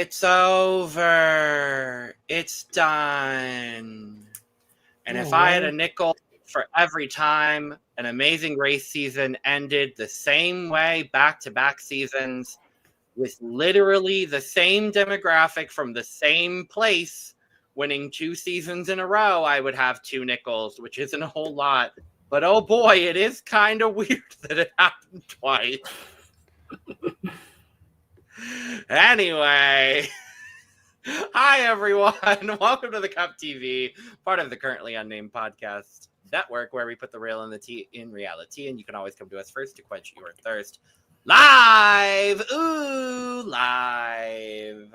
It's over. It's done. And if I had a nickel for every time an Amazing Race season ended the same way, back-to-back seasons, with literally the same demographic from the same place, winning 2 seasons in a row, I would have 2 nickels, which isn't a whole lot. But oh boy, it is kind of weird that it happened twice. Anyway, hi everyone. Welcome to the Cup TV, part of the Currently Unnamed Podcast network, where we put the real and the tea in reality, and you can always come to us first to quench your thirst. Live! Ooh, live.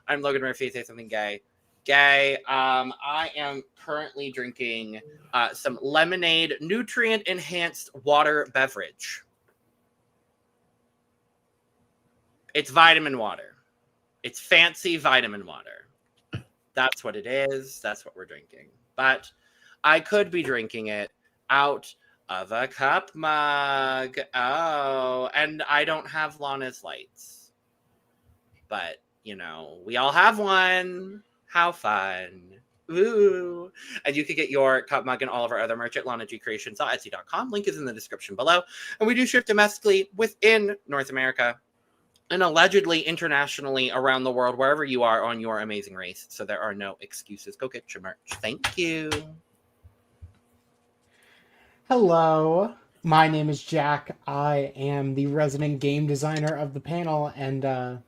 I'm Logan Murphy. Say something gay. Gay. I am currently drinking some lemonade nutrient-enhanced water beverage. It's vitamin water. It's fancy vitamin water. That's what it is. That's what we're drinking. But I could be drinking it out of a cup mug. Oh, and I don't have Lana's lights. But, you know, we all have one. How fun. Ooh. And you can get your cup mug and all of our other merch at lanagcreations.etsy.com. Link is in the description below. And we do ship domestically within North America and allegedly internationally around the world, wherever you are on your amazing race. So there are no excuses. Go get your merch. Thank you. Hello, my name is Jack. I am the resident game designer of the panel, and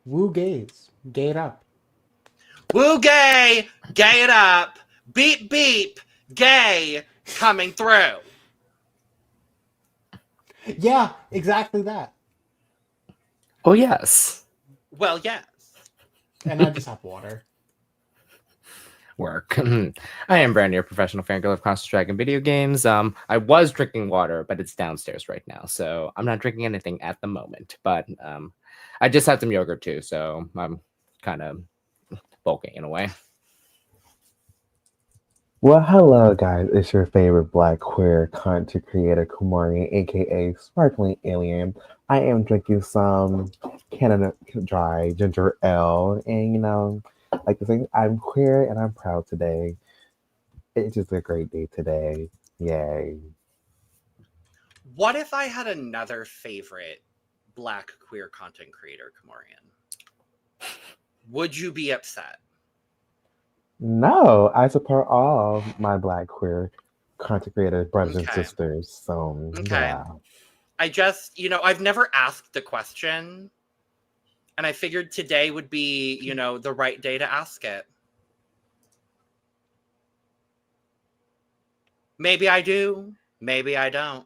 woo gays, gay it up. Woo gay, gay it up, beep beep, gay coming through. Yeah, exactly that. Oh, yes. Well, yes. And I just have water. Work. I am Brandy, a professional fangirl of Counter-Strike video games. I was drinking water, but it's downstairs right now, so I'm not drinking anything at the moment. But I just had some yogurt too, so I'm kind of bulking in a way. Well, hello guys, it's your favorite black queer content creator, KaMorian, aka Sparkling Alien. I am drinking some Canada Dry Ginger Ale, and you know, like I say, I'm queer and I'm proud today. It's just a great day today. Yay. What if I had another favorite black queer content creator, KaMorian? Would you be upset? No, I support all my black queer content creator brothers and sisters. So, yeah. I just, I've never asked the question, and I figured today would be, the right day to ask it. Maybe I do. Maybe I don't.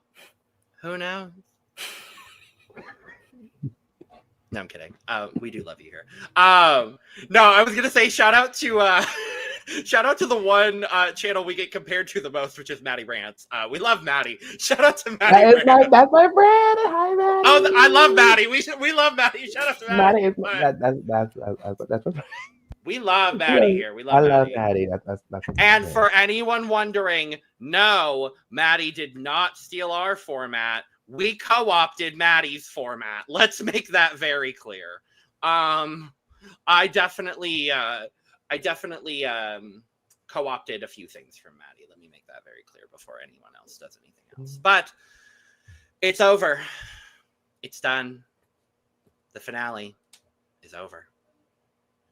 Who knows? No, I'm kidding. We do love you here. No, I was gonna say shout out to the one channel we get compared to the most, which is Maddie Rants. We love Maddie. Shout out to Maddie. That's my friend. Hi, Maddie. Oh, I love Maddie. We love Maddie. Shout out to Maddie. That's my friend. We love Maddie here. I love Maddie. That's and for anyone wondering, no, Maddie did not steal our format. We co-opted Maddie's format. Let's make that very clear. I definitely co-opted a few things from Maddie. Let me make that very clear before anyone else does anything else. But it's over. It's done. The finale is over.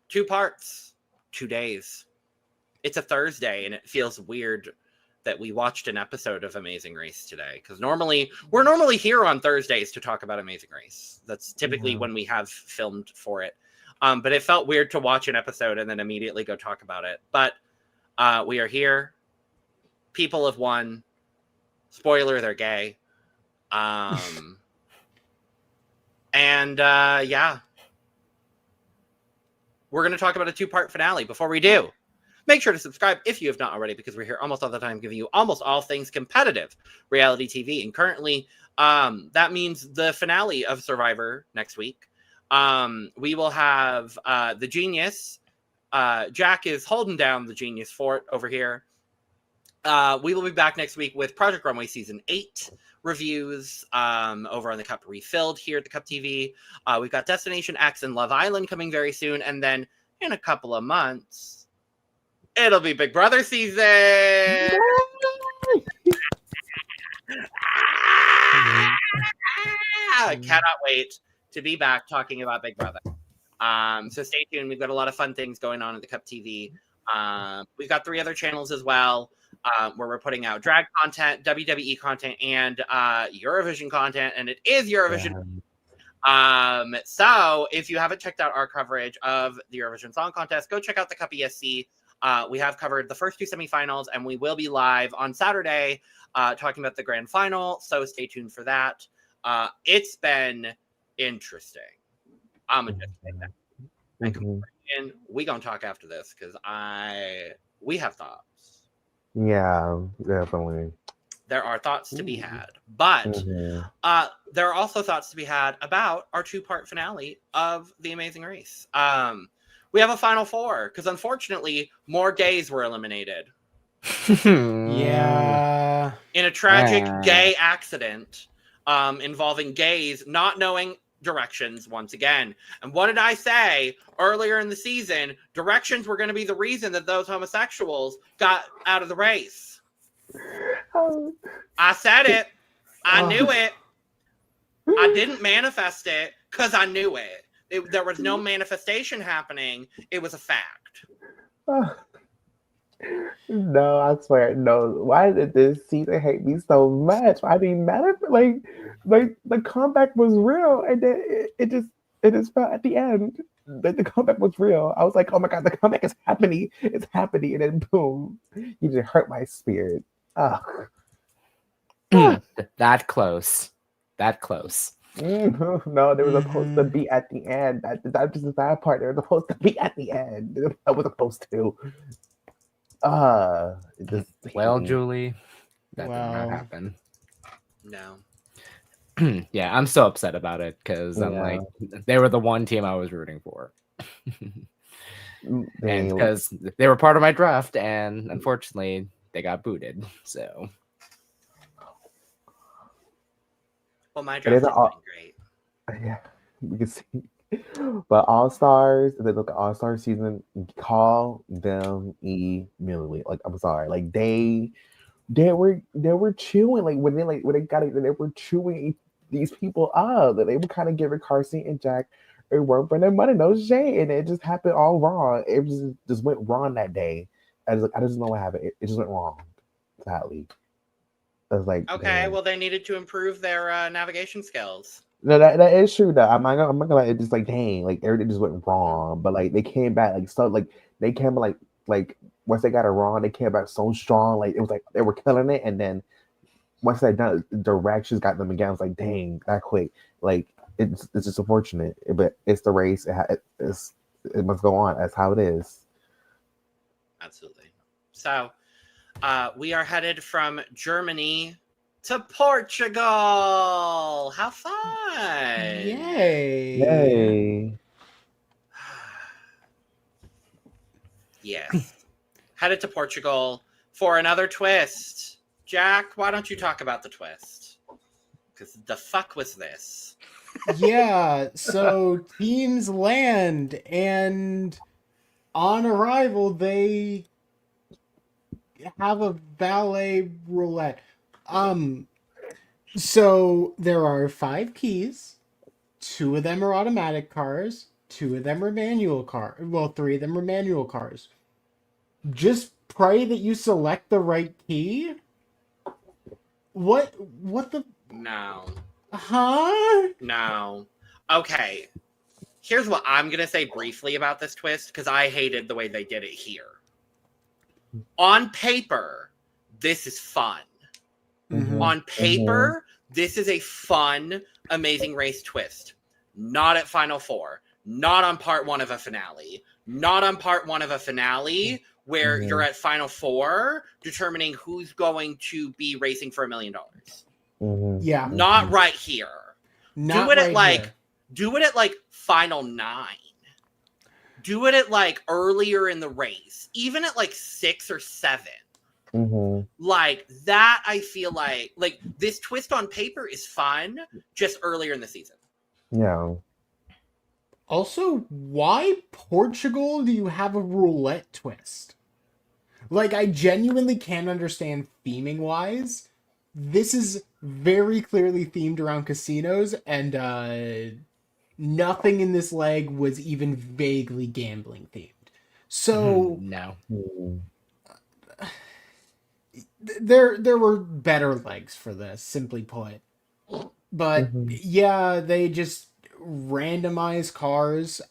2 parts, 2 days. It's a Thursday, and it feels weird that we watched an episode of Amazing Race today, because we're normally here on Thursdays to talk about Amazing Race. That's typically when we have filmed for it. But it felt weird to watch an episode and then immediately go talk about it. But we are here. People have won. Spoiler, they're gay. Yeah. We're going to talk about a 2-part finale. Before we do, make sure to subscribe if you have not already, because we're here almost all the time giving you almost all things competitive reality TV. And currently, that means the finale of Survivor next week. We will have the Genius. Jack is holding down the Genius fort over here. We will be back next week with Project Runway Season 8 reviews over on the Cup Refilled here at the Cup TV. We've got Destination X and Love Island coming very soon. And then in a couple of months, it'll be Big Brother season. Cannot wait to be back talking about Big Brother. So stay tuned. We've got a lot of fun things going on at the Cup TV. We've got 3 other channels as well where we're putting out drag content, WWE content, and Eurovision content. And it is Eurovision. Yeah. So if you haven't checked out our coverage of the Eurovision Song Contest, go check out the Cup ESC. We have covered the first 2 semifinals, and we will be live on Saturday talking about the grand final. So stay tuned for that. It's been interesting. I'm gonna just say that. And we gonna talk after this because we have thoughts. Yeah, definitely. There are thoughts to be had, but there are also thoughts to be had about our 2-part finale of The Amazing Race. We have a final 4 because unfortunately more gays were eliminated. Yeah. In a tragic gay accident involving gays not knowing directions once again. And what did I say earlier in the season? Directions were going to be the reason that those homosexuals got out of the race. I said it. I knew it. I didn't manifest it because I knew it. There was no manifestation happening. It was a fact. No, I swear, no. Why did this season hate me so much? I mean, like the comeback was real, and then it just felt at the end that the comeback was real. I was like, oh my god, the comeback is happening, it's happening, and then boom, you just hurt my spirit. Ugh. That close. No, they were supposed to be at the end. That's just the bad part. They were supposed to be at the end. I was supposed to. Well, Julie, that did not happen. No. Yeah, I'm so upset about it because I'm like, they were the one team I was rooting for. And because they were part of my draft, and unfortunately, they got booted. So. Well, my draft is great. Yeah, we can see. But All Stars, if they look at All Star season, call them immediately. Like, I'm sorry, like they were chewing, like when they got it, they were chewing these people up. That they were kind of giving Carson and Jack a run for their money, no shade, and it just happened all wrong. It just went wrong that day. I just don't know what happened. It just went wrong, sadly. I was like, okay, man. Well, they needed to improve their navigation skills. No, that is true though. I'm not gonna lie. It's just like, dang, like everything just went wrong. But like they came back, like so, like they came like once they got it wrong, they came back so strong. Like it was like they were killing it, and then once they done, the directions got them again. I was like, dang, that quick. Like it's just unfortunate, but it's the race. It must go on. That's how it is. Absolutely. So, we are headed from Germany to Portugal. How fun! Yay! Yes. Headed to Portugal for another twist. Jack, why don't you talk about the twist? Because the fuck was this? Yeah, so teams land, and on arrival, they have a valet roulette. So there are 5 keys. 2 of them are automatic cars. 2 of them are manual cars. Well, 3 of them are manual cars. Just pray that you select the right key. What the? No. Huh? No. Okay. Here's what I'm going to say briefly about this twist, because I hated the way they did it here. On paper, this is fun. Mm-hmm. On paper, this is a fun, Amazing Race twist. Not at Final Four. Not on part 1 of a finale. Not on part 1 of a finale where you're at Final Four determining who's going to be racing for $1 million. Yeah. Not right here. Not do it right at like here. Do it at like Final 9. Do it at like earlier in the race. Even at like 6 or 7. Like that, I feel like this twist on paper is fun just earlier in the season. Yeah. Also, why Portugal do you have a roulette twist? Like, I genuinely can't understand theming wise. This is very clearly themed around casinos, and nothing in this leg was even vaguely gambling themed. So No. there were better legs for this, simply put. But yeah, they just randomize cars.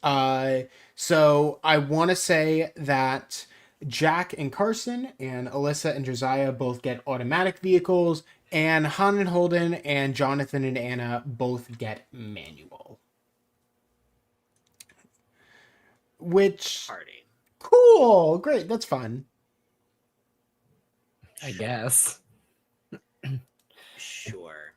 So I want to say that Jack and Carson and Alyssa and Josiah both get automatic vehicles, and Han and Holden and Jonathan and Anna both get manual. Which, Party. cool, great, that's fun. I guess. Sure.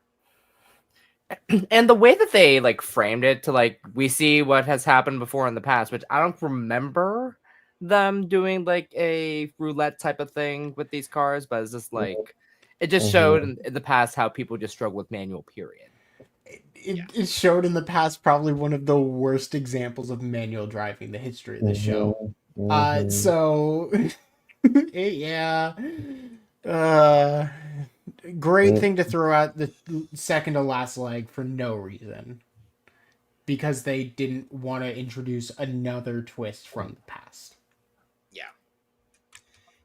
And the way that they like framed it to like we see what has happened before in the past, which I don't remember them doing like a roulette type of thing with these cars, but it's just like it just showed in the past how people just struggle with manual, period. It showed in the past probably one of the worst examples of manual driving in the history of the show. So yeah. Great thing to throw out the second to last leg for no reason. Because they didn't want to introduce another twist from the past. Yeah.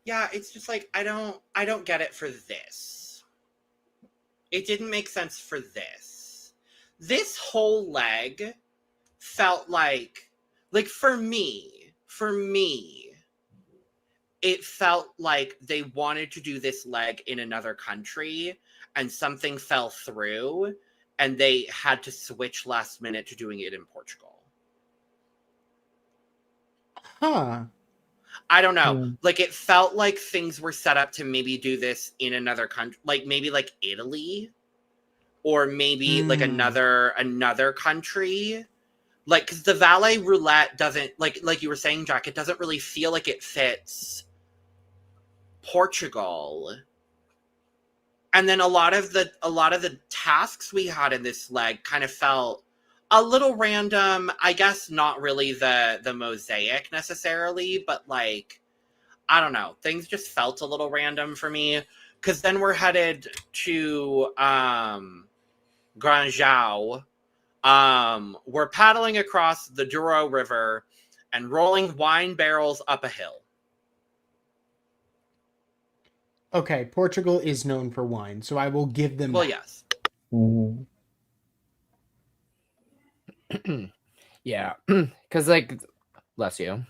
Yeah, it's just like I don't get it for this. It didn't make sense for this. This whole leg felt like for me, it felt like they wanted to do this leg in another country and something fell through and they had to switch last minute to doing it in Portugal. Huh. I don't know. Like it felt like things were set up to maybe do this in another country, like maybe like Italy or maybe like another country. Like, because the valet roulette doesn't, like you were saying, Jack, it doesn't really feel like it fits Portugal. And then a lot of the tasks we had in this leg kind of felt a little random. I guess not really the mosaic necessarily, but like, I don't know. Things just felt a little random for me. Because then we're headed to Granjau. We're paddling across the Douro River and rolling wine barrels up a hill. Okay, Portugal is known for wine, so I will give them Well, that. yes. Yeah, because like, bless you.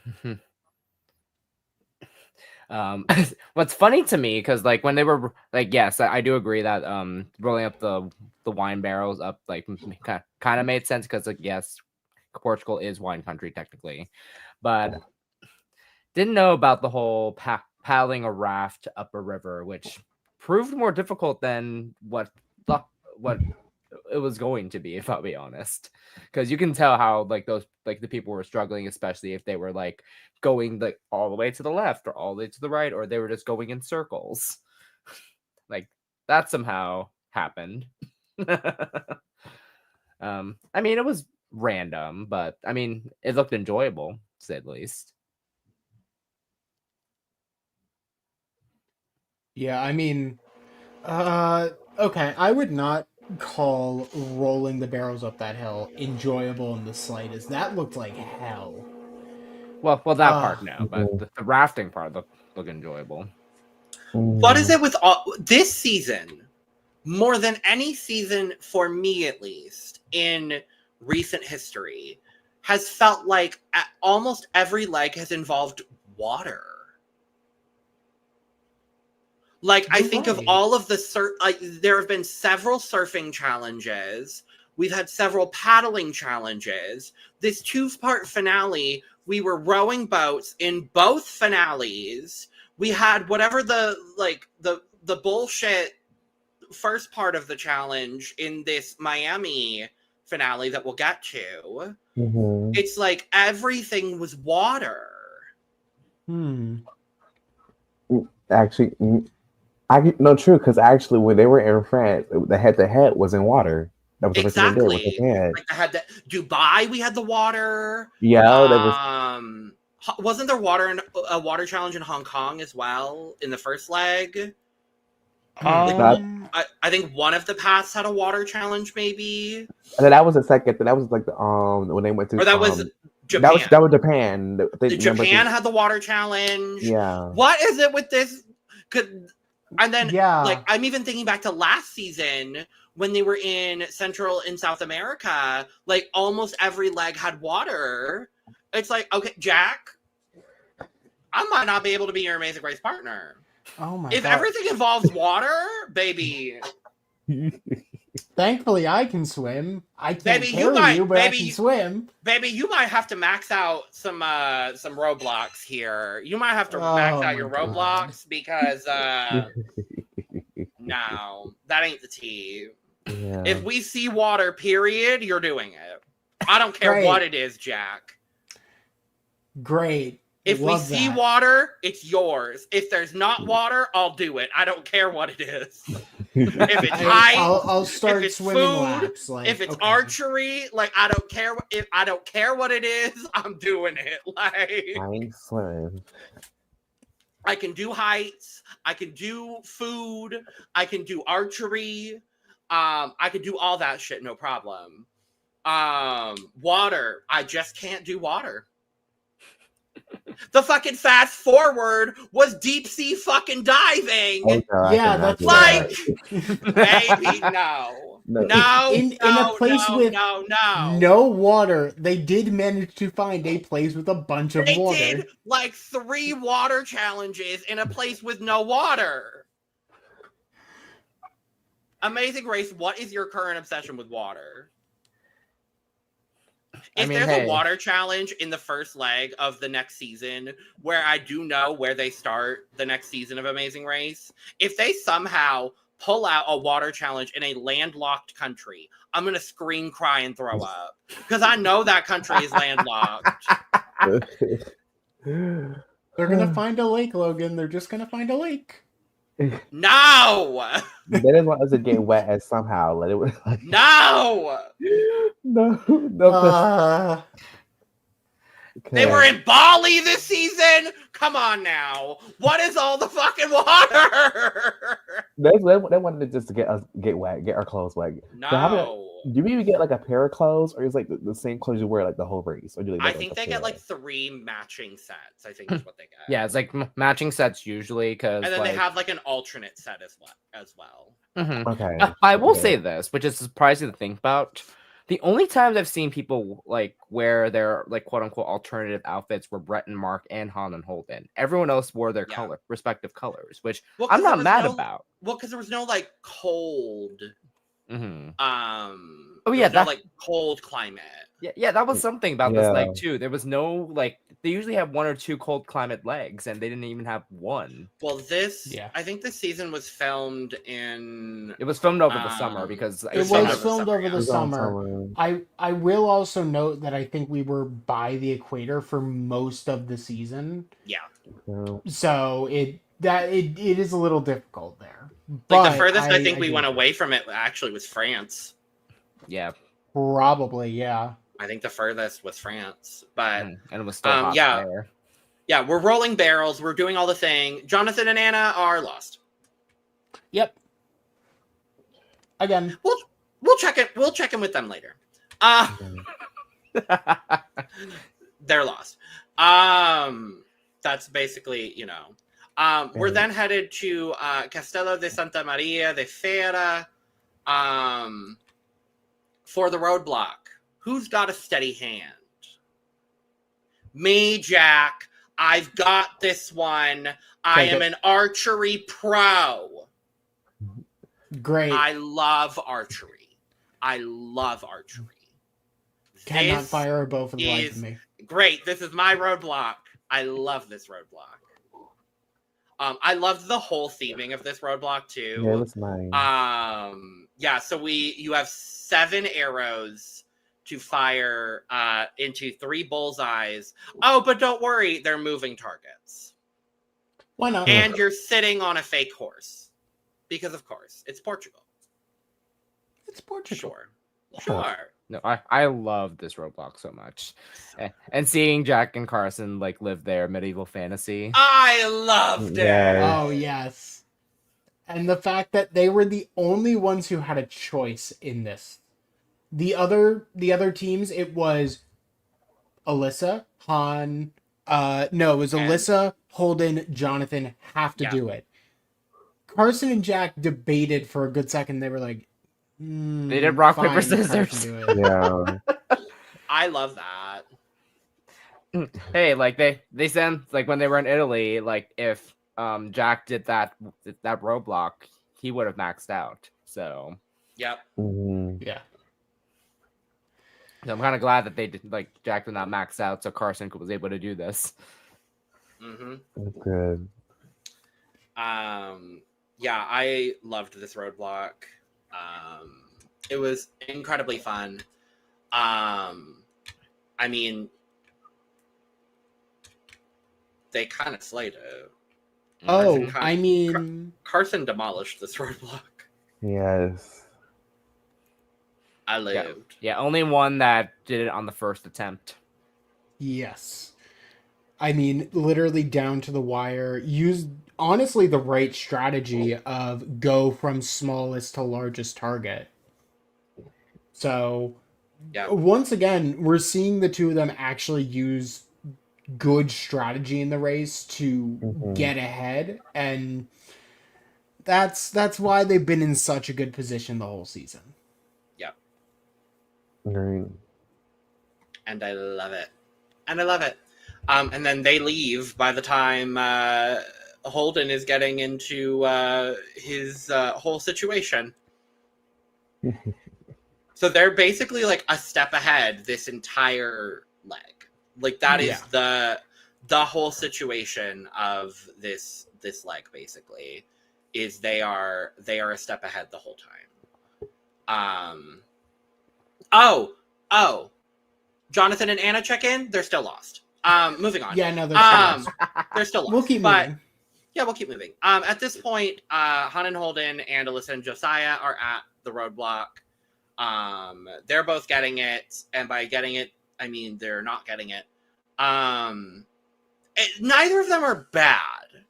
What's funny to me, because like when they were like, yes, I do agree that rolling up the wine barrels up like kind of made sense because like yes, Portugal is wine country technically, but didn't know about the whole paddling a raft up a river, which proved more difficult than what it was going to be, if I'll be honest, because you can tell how like those like the people were struggling, especially if they were like going like all the way to the left or all the way to the right, or they were just going in circles. Like that somehow happened. I mean, it was random, but I mean, it looked enjoyable, to say the least. Yeah, I mean, okay, I would not call rolling the barrels up that hill enjoyable in the slightest. That looked like hell. Well, that part no, but the rafting part looked enjoyable. What is it with this season? More than any season, for me at least, in recent history, has felt like almost every leg has involved water. Like, I think of all of the there have been several surfing challenges. We've had several paddling challenges. This 2-part finale, we were rowing boats in both finales. We had whatever the bullshit first part of the challenge in this Miami finale that we'll get to. It's like everything was water. Actually, No, true, because actually, when they were in France, the head-to-head was in water. That was the first thing they did with Exactly. Japan. Like I had that Dubai, we had the water. Yeah, that was. Wasn't there a water challenge in Hong Kong as well in the first leg? I think one of the paths had a water challenge, maybe. And then that was the second. That was like the when they went to. Or that was Japan. That was Japan. Japan had the water challenge. Yeah. What is it with this? And then, Yeah. like, I'm even thinking back to last season when they were in Central and South America. Like, almost every leg had water. It's like, okay, Jack, I might not be able to be your Amazing Race partner. Oh my If god. everything involves water, baby. Thankfully, I can swim. I can't Baby, carry you, but I can swim. Baby, you might have to max out some roadblocks here. You might have to max out your roadblocks because no, that ain't the tea. Yeah. If we see water, period, you're doing it. I don't care Great. what it is, Jack. Great. If we see water, it's yours. If there's not water, I'll do it. I don't care what it is. If it's height, I'll start if it's swimming food, laps. Like, if it's okay. archery, like I don't care. If I don't care what it is, I'm doing it. Like I ain't swimming. I can do heights. I can do food. I can do archery. I can do all that shit, no problem. Water. I just can't do water. The fucking fast forward was deep sea fucking diving. Oh, God, Yeah, that's like, right. baby, no. In a place with no. no water, they did manage to find a place with a bunch of They water. did like 3 water challenges in a place with no water. Amazing Race, what is your current obsession with water? If there's a water challenge in the first leg of the next season, where I do know where they start the next season of Amazing Race, if they somehow pull out a water challenge in a landlocked country, I'm going to scream, cry, and throw up. Because I know that country is landlocked. They're gonna find a lake, Logan. They're just gonna find a lake. No! They didn't want us to get wet as somehow. Like, it was like, No! no. They were in Bali this season? Come on now. What is all the fucking water? They wanted to just get wet, get our clothes wet. No. So do you even get like a pair of clothes, or is like the same clothes you wear like the whole race? Or do I think they get like 3 matching sets. I think is what they get. Yeah, it's like matching sets usually, because and then they have like an alternate set as well. Mm-hmm. Okay. I will say this, which is surprising to think about. The only times I've seen people like wear their like quote unquote alternative outfits were Brett and Mark and Han and Holden. Everyone else wore their respective colors, which I'm not mad about. Well, because there was no like cold. Mm-hmm. Oh yeah, that like cold climate. Yeah, that was something about this leg too. There was no like they usually have 1 or 2 cold climate legs, and they didn't even have one. Well, I think this season was filmed in. It was filmed over the summer because it was filmed over the summer. I will also note that I think we were by the equator for most of the season. Yeah. So it is a little difficult there. Like the furthest I think we went away from it actually was France. Yeah. Probably, yeah. I think the furthest was France, but and it was still hot there. Yeah, we're rolling barrels. We're doing all the thing. Jonathan and Anna are lost. Yep. Again, we'll check it. We'll check in with them later. They're lost. That's basically we're then headed to Castello de Santa Maria de Feira for the roadblock. Who's got a steady hand? Me, Jack. I've got this one. I am an archery pro. Great. I love archery. Cannot fire a bow for the life of me. Great. This is my roadblock. I love this roadblock. I loved the whole theming of this roadblock too. Yeah, that's nice. So you have 7 arrows to fire into 3 bullseyes. Oh, but don't worry, they're moving targets. Why not? And you're sitting on a fake horse. because of course it's Portugal. It's Portugal. Sure. No, I love this roadblock so much. And seeing Jack and Carson like live their medieval fantasy. I loved it. Yes. Oh yes. And the fact that they were the only ones who had a choice in this. The other teams, it was Alyssa, Han, no, it was Alyssa, Holden, Jonathan have to do it. Carson and Jack debated for a good second. They were like, they did rock, paper, fine, scissors. Carson, do it. Yeah. I love that. Hey, like they said, like when they were in Italy, like if Jack did that roadblock, he would have maxed out. So Yep. Mhm. Yeah. I'm kind of glad that they did, like Jack did not max out, so Carson was able to do this. Mm-hmm. That's good. Yeah, I loved this roadblock. It was incredibly fun. I mean, they kind of slayed it. Oh, Carson I mean, Carson demolished this roadblock. Yes. I lived. Yeah, only one that did it on the first attempt. yes. I mean, literally down to the wire. Used, honestly, the right strategy of go from smallest to largest target. So, Yeah. once again, we're seeing the two of them actually use good strategy in the race to Mhm. get ahead, and that's why they've been in such a good position the whole season. Great. And I love it. And and then they leave by the time Holden is getting into his whole situation. So they're basically like a step ahead this entire leg. Like that is the whole situation of this leg basically is they are a step ahead the whole time. Oh. Jonathan and Anna check in. They're still lost. Moving on. Yeah, no, they're still lost. They're still lost. We'll keep moving. Yeah, we'll keep moving. At this point, Han and Holden and Alyssa and Josiah are at the roadblock. They're both getting it, and by getting it, I mean they're not getting it. Neither of them are bad.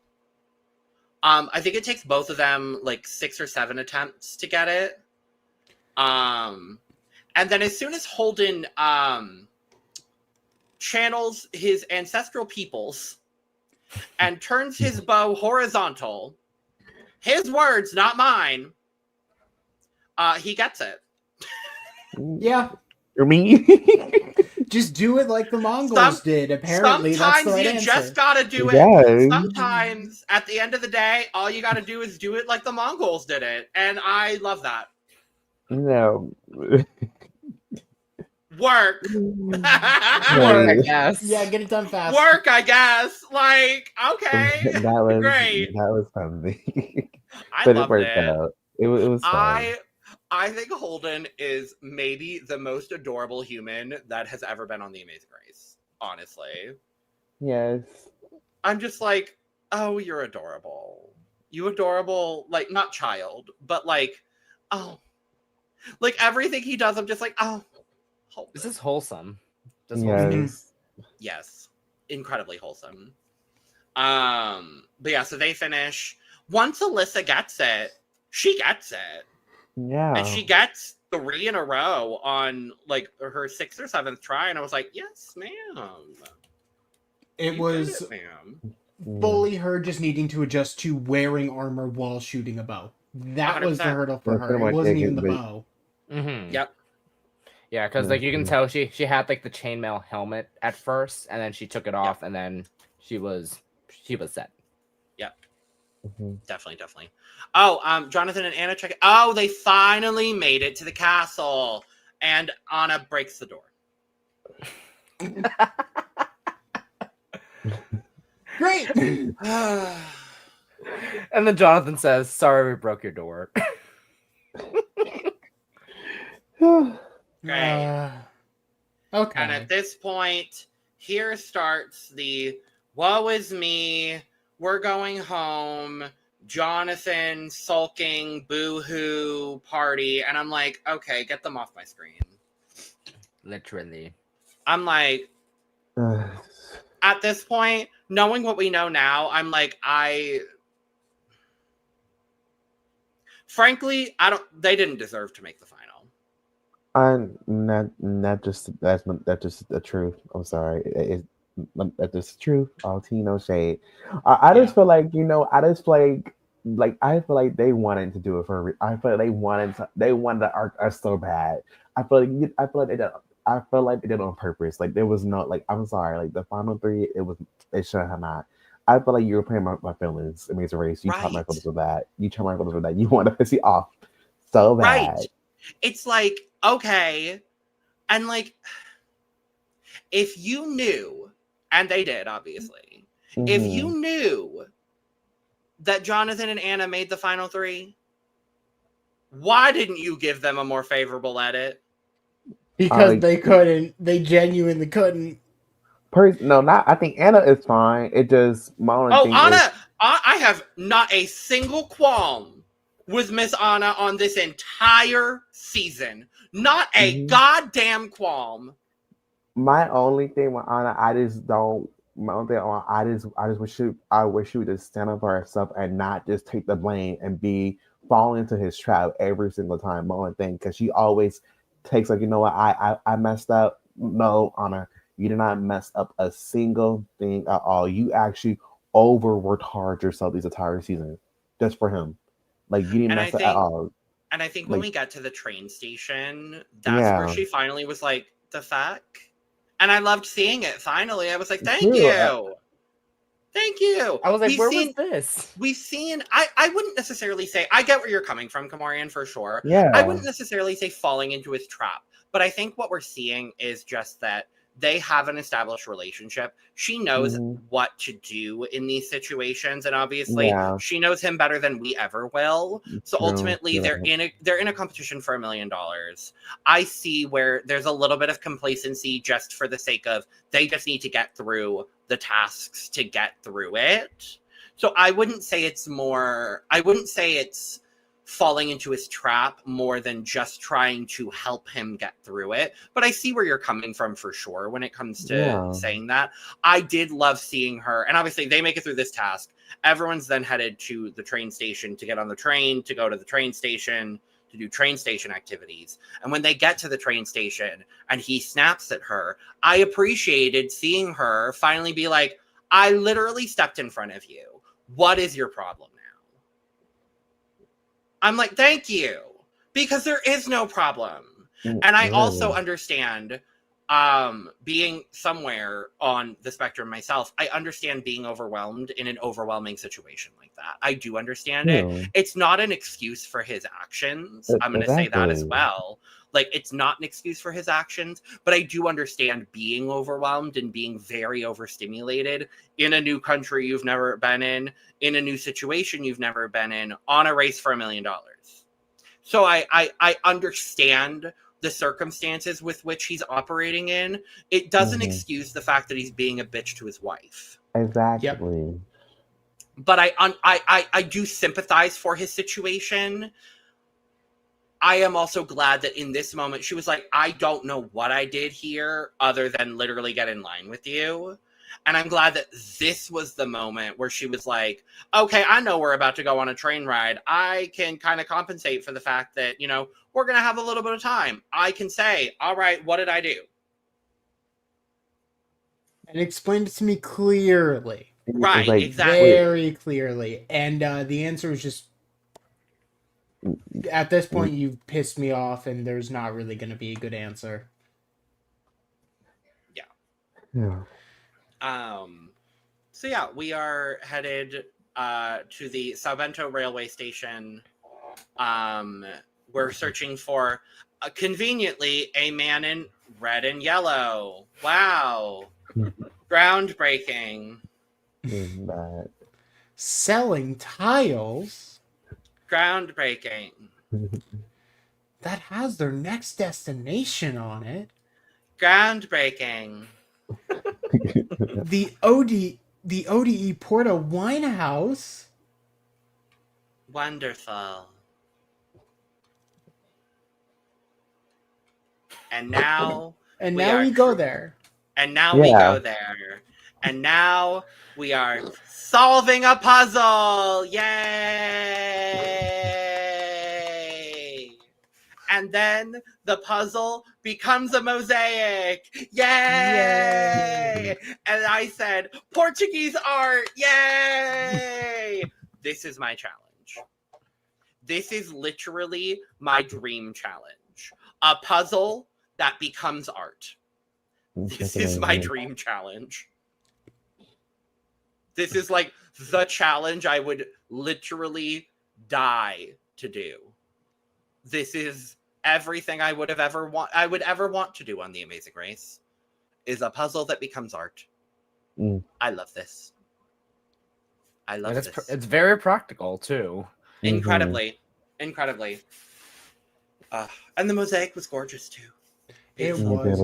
I think it takes both of them like 6 or 7 attempts to get it. And then as soon as Holden channels his ancestral peoples and turns his bow horizontal, his words, not mine, he gets it. Yeah. For me. Just do it like the Mongols did. Apparently, that's the right you answer. just gotta do it. Yes. Sometimes, at the end of the day, all you gotta do is do it like the Mongols did it. And I love that. No. Work. Work, I guess. Yeah, get it done fast. Work, I guess. Like, okay. That was Great. That was fun. I But it loved worked it. out. It was fun. I think Holden is maybe the most adorable human that has ever been on The Amazing Race. Honestly. Yes. I'm just like, oh, you're adorable. You adorable, like, not child, but like, oh. Like, everything he does, I'm just like, oh. Holden. This is wholesome. Just Yes. Yes. Incredibly wholesome. But yeah, so they finish. Once Alyssa gets it, she gets it. Yeah. And she gets 3 in a row on like her 6th or 7th try, and I was like, "Yes, ma'am." It You was did it, ma'am. fully her just needing to adjust to wearing armor while shooting a bow. That was the 100%. hurdle for That's her. pretty It much wasn't it, even the but- bow. Mm-hmm. Yep. Yeah, because like you can tell she had like the chainmail helmet at first, and then she took it off, and then she was set. Mhm. Definitely. Oh, Jonathan and Anna check it. Oh, they finally made it to the castle, and Anna breaks the door. Great. And then Jonathan says, "Sorry, we broke your door." Great. Okay. And at this point, here starts the woe is me. We're going home. Jonathan sulking, boo-hoo party, and I'm like, okay, get them off my screen. Literally. I'm like, at this point, knowing what we know now, I'm like, frankly, they didn't deserve to make the final. That's just the truth. I'm sorry. That's just the truth. All tea, no shade. I just feel like, I feel like they wanted to do it I feel like they wanted the arc us so bad. I feel like they did. I feel like they did it on purpose. Like there was no, like, I'm sorry, like the final three, it should have not. I feel like you were playing my feelings. It means a race. You taught my feelings with that. You taught my feelings with that. You want to piss me off so bad. Right. It's like, okay. And like, if you knew, and they did, obviously, if you knew that Jonathan and Anna made the final three, why didn't you give them a more favorable edit? Because they couldn't. They genuinely couldn't. I think Anna is fine. It just, my only thing Anna, is, I have not a single qualm with Miss Anna on this entire season. Not a goddamn qualm. My only thing with Anna, I just wish she would just stand up for herself and not just take the blame and fall into his trap every single time. My only thing, because she always takes, like, you know what, I messed up. No, Anna, you did not mess up a single thing at all. You actually overworked hard yourself this entire season just for him. Like, you didn't mess up at all. And I think when we got to the train station, that's where she finally was like, the fuck? And I loved seeing it. Finally, I was like, thank you. Thank you. I was like, where was this? We've seen, I wouldn't necessarily say, I get where you're coming from, KaMorian, for sure. Yeah. I wouldn't necessarily say falling into his trap. But I think what we're seeing is just that they have an established relationship. She knows what to do in these situations, and obviously she knows him better than we ever will. So ultimately, they're in a competition for $1 million. I see where there's a little bit of complacency just for the sake of they just need to get through the tasks to get through it. So I wouldn't say it's falling into his trap more than just trying to help him get through it. But I see where you're coming from for sure when it comes to saying that. I did love seeing her. And obviously they make it through this task. Everyone's then headed to the train station to get on the train, to go to the train station, to do train station activities. And when they get to the train station and he snaps at her, I appreciated seeing her finally be like, I literally stepped in front of you. What is your problem now? I'm like, thank you, because there is no problem. And I also understand being somewhere on the spectrum myself. I understand being overwhelmed in an overwhelming situation like that. I do understand it. It's not an excuse for his actions. I'm going to say that as well. Like, it's not an excuse for his actions, but I do understand being overwhelmed and being very overstimulated in a new country you've never been in a new situation you've never been in, on a race for $1 million. So I understand the circumstances with which he's operating in. It doesn't excuse the fact that he's being a bitch to his wife. Exactly. Yep. But I do sympathize for his situation. I am also glad that in this moment, she was like, I don't know what I did here other than literally get in line with you. And I'm glad that this was the moment where she was like, okay, I know we're about to go on a train ride. I can kind of compensate for the fact that, you know, we're going to have a little bit of time. I can say, all right, what did I do? And explain it to me clearly. Right, like, exactly. Very clearly. And the answer is just, at this point, you've pissed me off, and there's not really going to be a good answer. Yeah. So yeah, we are headed to the Salvento railway station. We're searching for, conveniently, a man in red and yellow. Wow. Groundbreaking. Bad. Selling tiles? Groundbreaking. That has their next destination on it. Groundbreaking. The ODE Porta Wine House? Wonderful. And now And we now are we go tr- there. And now we Yeah. go there. And now we are solving a puzzle. Yay! And then the puzzle becomes a mosaic. Yay! And I said, Portuguese art. Yay! This is my challenge. This is literally my dream challenge. A puzzle that becomes art. This is my dream challenge. This is like the challenge I would literally die to do. This is everything I would ever want to do on The Amazing Race. Is a puzzle that becomes art. I love this. I love this. It's very practical too. Incredibly. And the mosaic was gorgeous too. It so was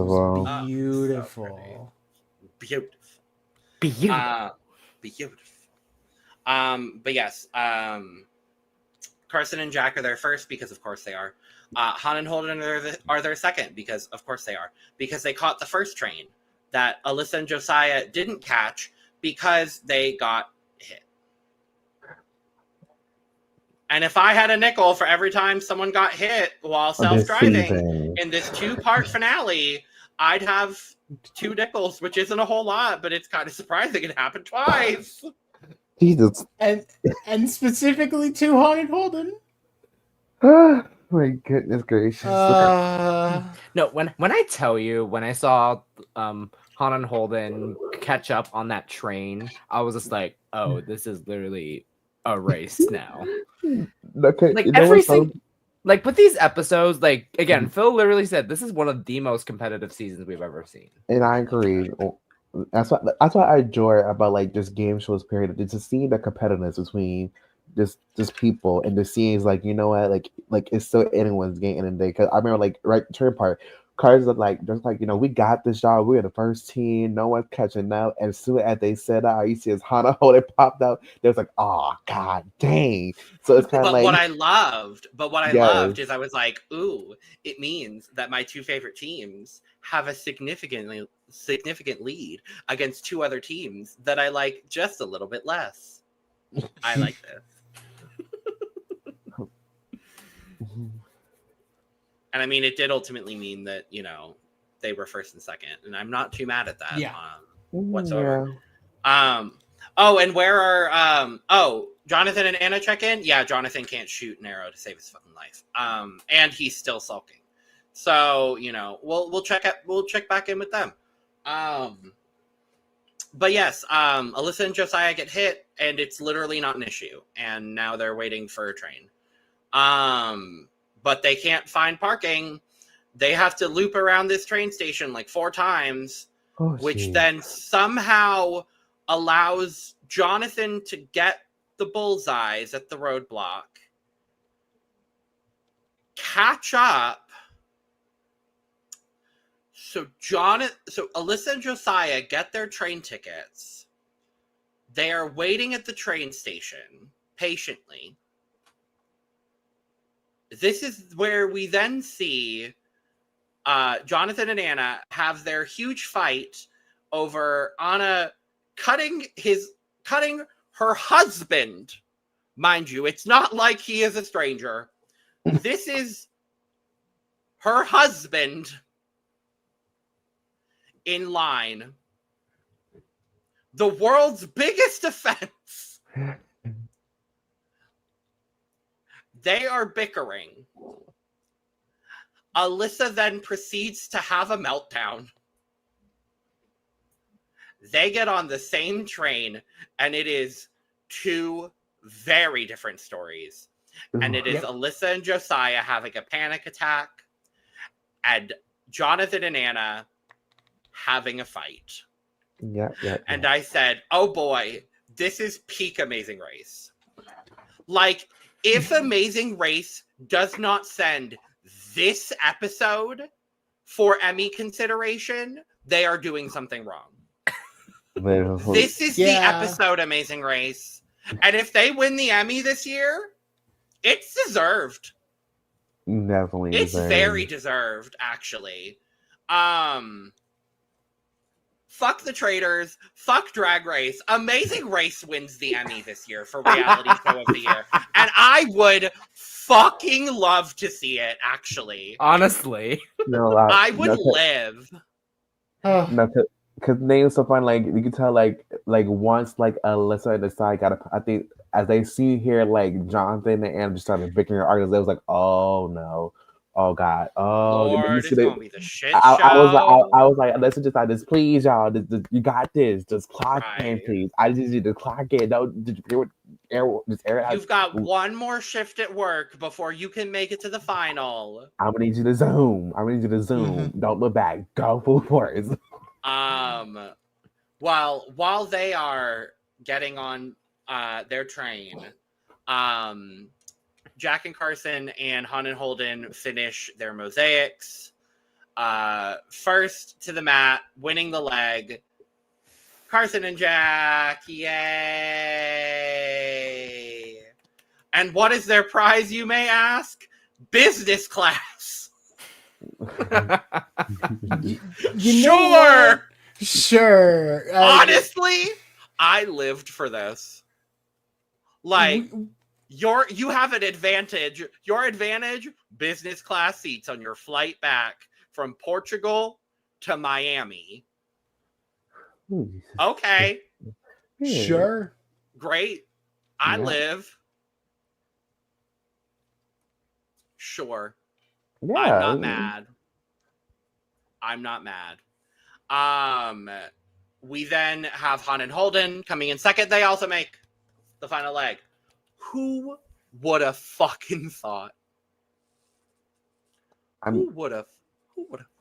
beautiful. beautiful. Beautiful. But yes, Carson and Jack are there first because of course they are. Han and Holden are there second because of course they are. Because they caught the first train that Alyssa and Josiah didn't catch because they got hit. And if I had a nickel for every time someone got hit while self-driving in this 2-part finale, I'd have 2 nickels, which isn't a whole lot, but it's kind of surprising it happened twice. Jesus. And specifically to Han and Holden. Oh my goodness gracious. No, when I tell you, when I saw Han and Holden catch up on that train, I was just like, oh, this is literally a race now. Okay, like everything, like with these episodes, like again, Phil literally said this is one of the most competitive seasons we've ever seen. And I agree. That's what I enjoy about like just game shows. Period. It's just seeing the competitiveness between just people, and the scenes like you know what, like it's still anyone's game in the day. Because I remember like right turn part. Cars are like, just like, you know, we got this job. We're the first team. No one's catching up. And as soon as they said that, you see his Hana Holden popped out. They was like, oh, god dang. So it's kind of like. What I loved is I was like, ooh, it means that my 2 favorite teams have a significant lead against 2 other teams that I like just a little bit less. I like this. And I mean, it did ultimately mean that, you know, they were first and second. And I'm not too mad at that whatsoever. Yeah. Oh, and where are... Jonathan and Anna check in? Yeah, Jonathan can't shoot an arrow to save his fucking life. And he's still sulking. So, you know, we'll check back in with them. But yes, Alyssa and Josiah get hit, and it's literally not an issue. And now they're waiting for a train. But they can't find parking. They have to loop around this train station like 4 times, which then somehow allows Jonathan to get the bullseyes at the roadblock, catch up. So Alyssa and Josiah get their train tickets. They are waiting at the train station patiently. This is where we then see Jonathan and Anna have their huge fight over Anna cutting her husband. Mind you, it's not like he is a stranger. This is her husband in line. The world's biggest offense. They are bickering. Alyssa then proceeds to have a meltdown. They get on the same train, and it is 2 very different stories. And it is Alyssa and Josiah having a panic attack, and Jonathan and Anna having a fight. Yeah. And I said, oh boy, this is peak Amazing Race. Like, if Amazing Race does not send this episode for Emmy consideration, they are doing something wrong. This is the episode, Amazing Race. And if they win the Emmy this year, It's deserved. Definitely. It's deserved. very deserved, actually. Fuck the Traitors. Fuck Drag Race. Amazing Race wins the Emmy this year for Reality Show of the Year. And I would fucking love to see it, actually. Honestly. No, I would live. Oh, because they was so fun. Like you can tell, like once like Alyssa and the side got. I think as they see here, like Jonathan and Anna just started bickering arguments. They was like, oh no, oh god, oh. Lord, it's gonna be the shit show. I was like, listen, just like this, please, y'all. You got this. Just clock in, Right. please. I just need you to clock in. Don't just air it out. You've got one more shift at work before you can make it to the final. I'm gonna need you to zoom. Don't look back. Go full force. While they are getting on their train, Jack and Carson and Han and Holden finish their mosaics. First to the mat, winning the leg. Carson and Jack, yay! And what is their prize, you may ask? Business class. Sure. Sure. Honestly, I lived for this. Like, you have an advantage. Your advantage, business class seats on your flight back from Portugal to Miami. Okay. Sure. Great. I Yeah. live. Sure. Yeah. I'm not mad. We then have Han and Holden coming in second. They also make the final leg. Who would have fucking thought? Who would have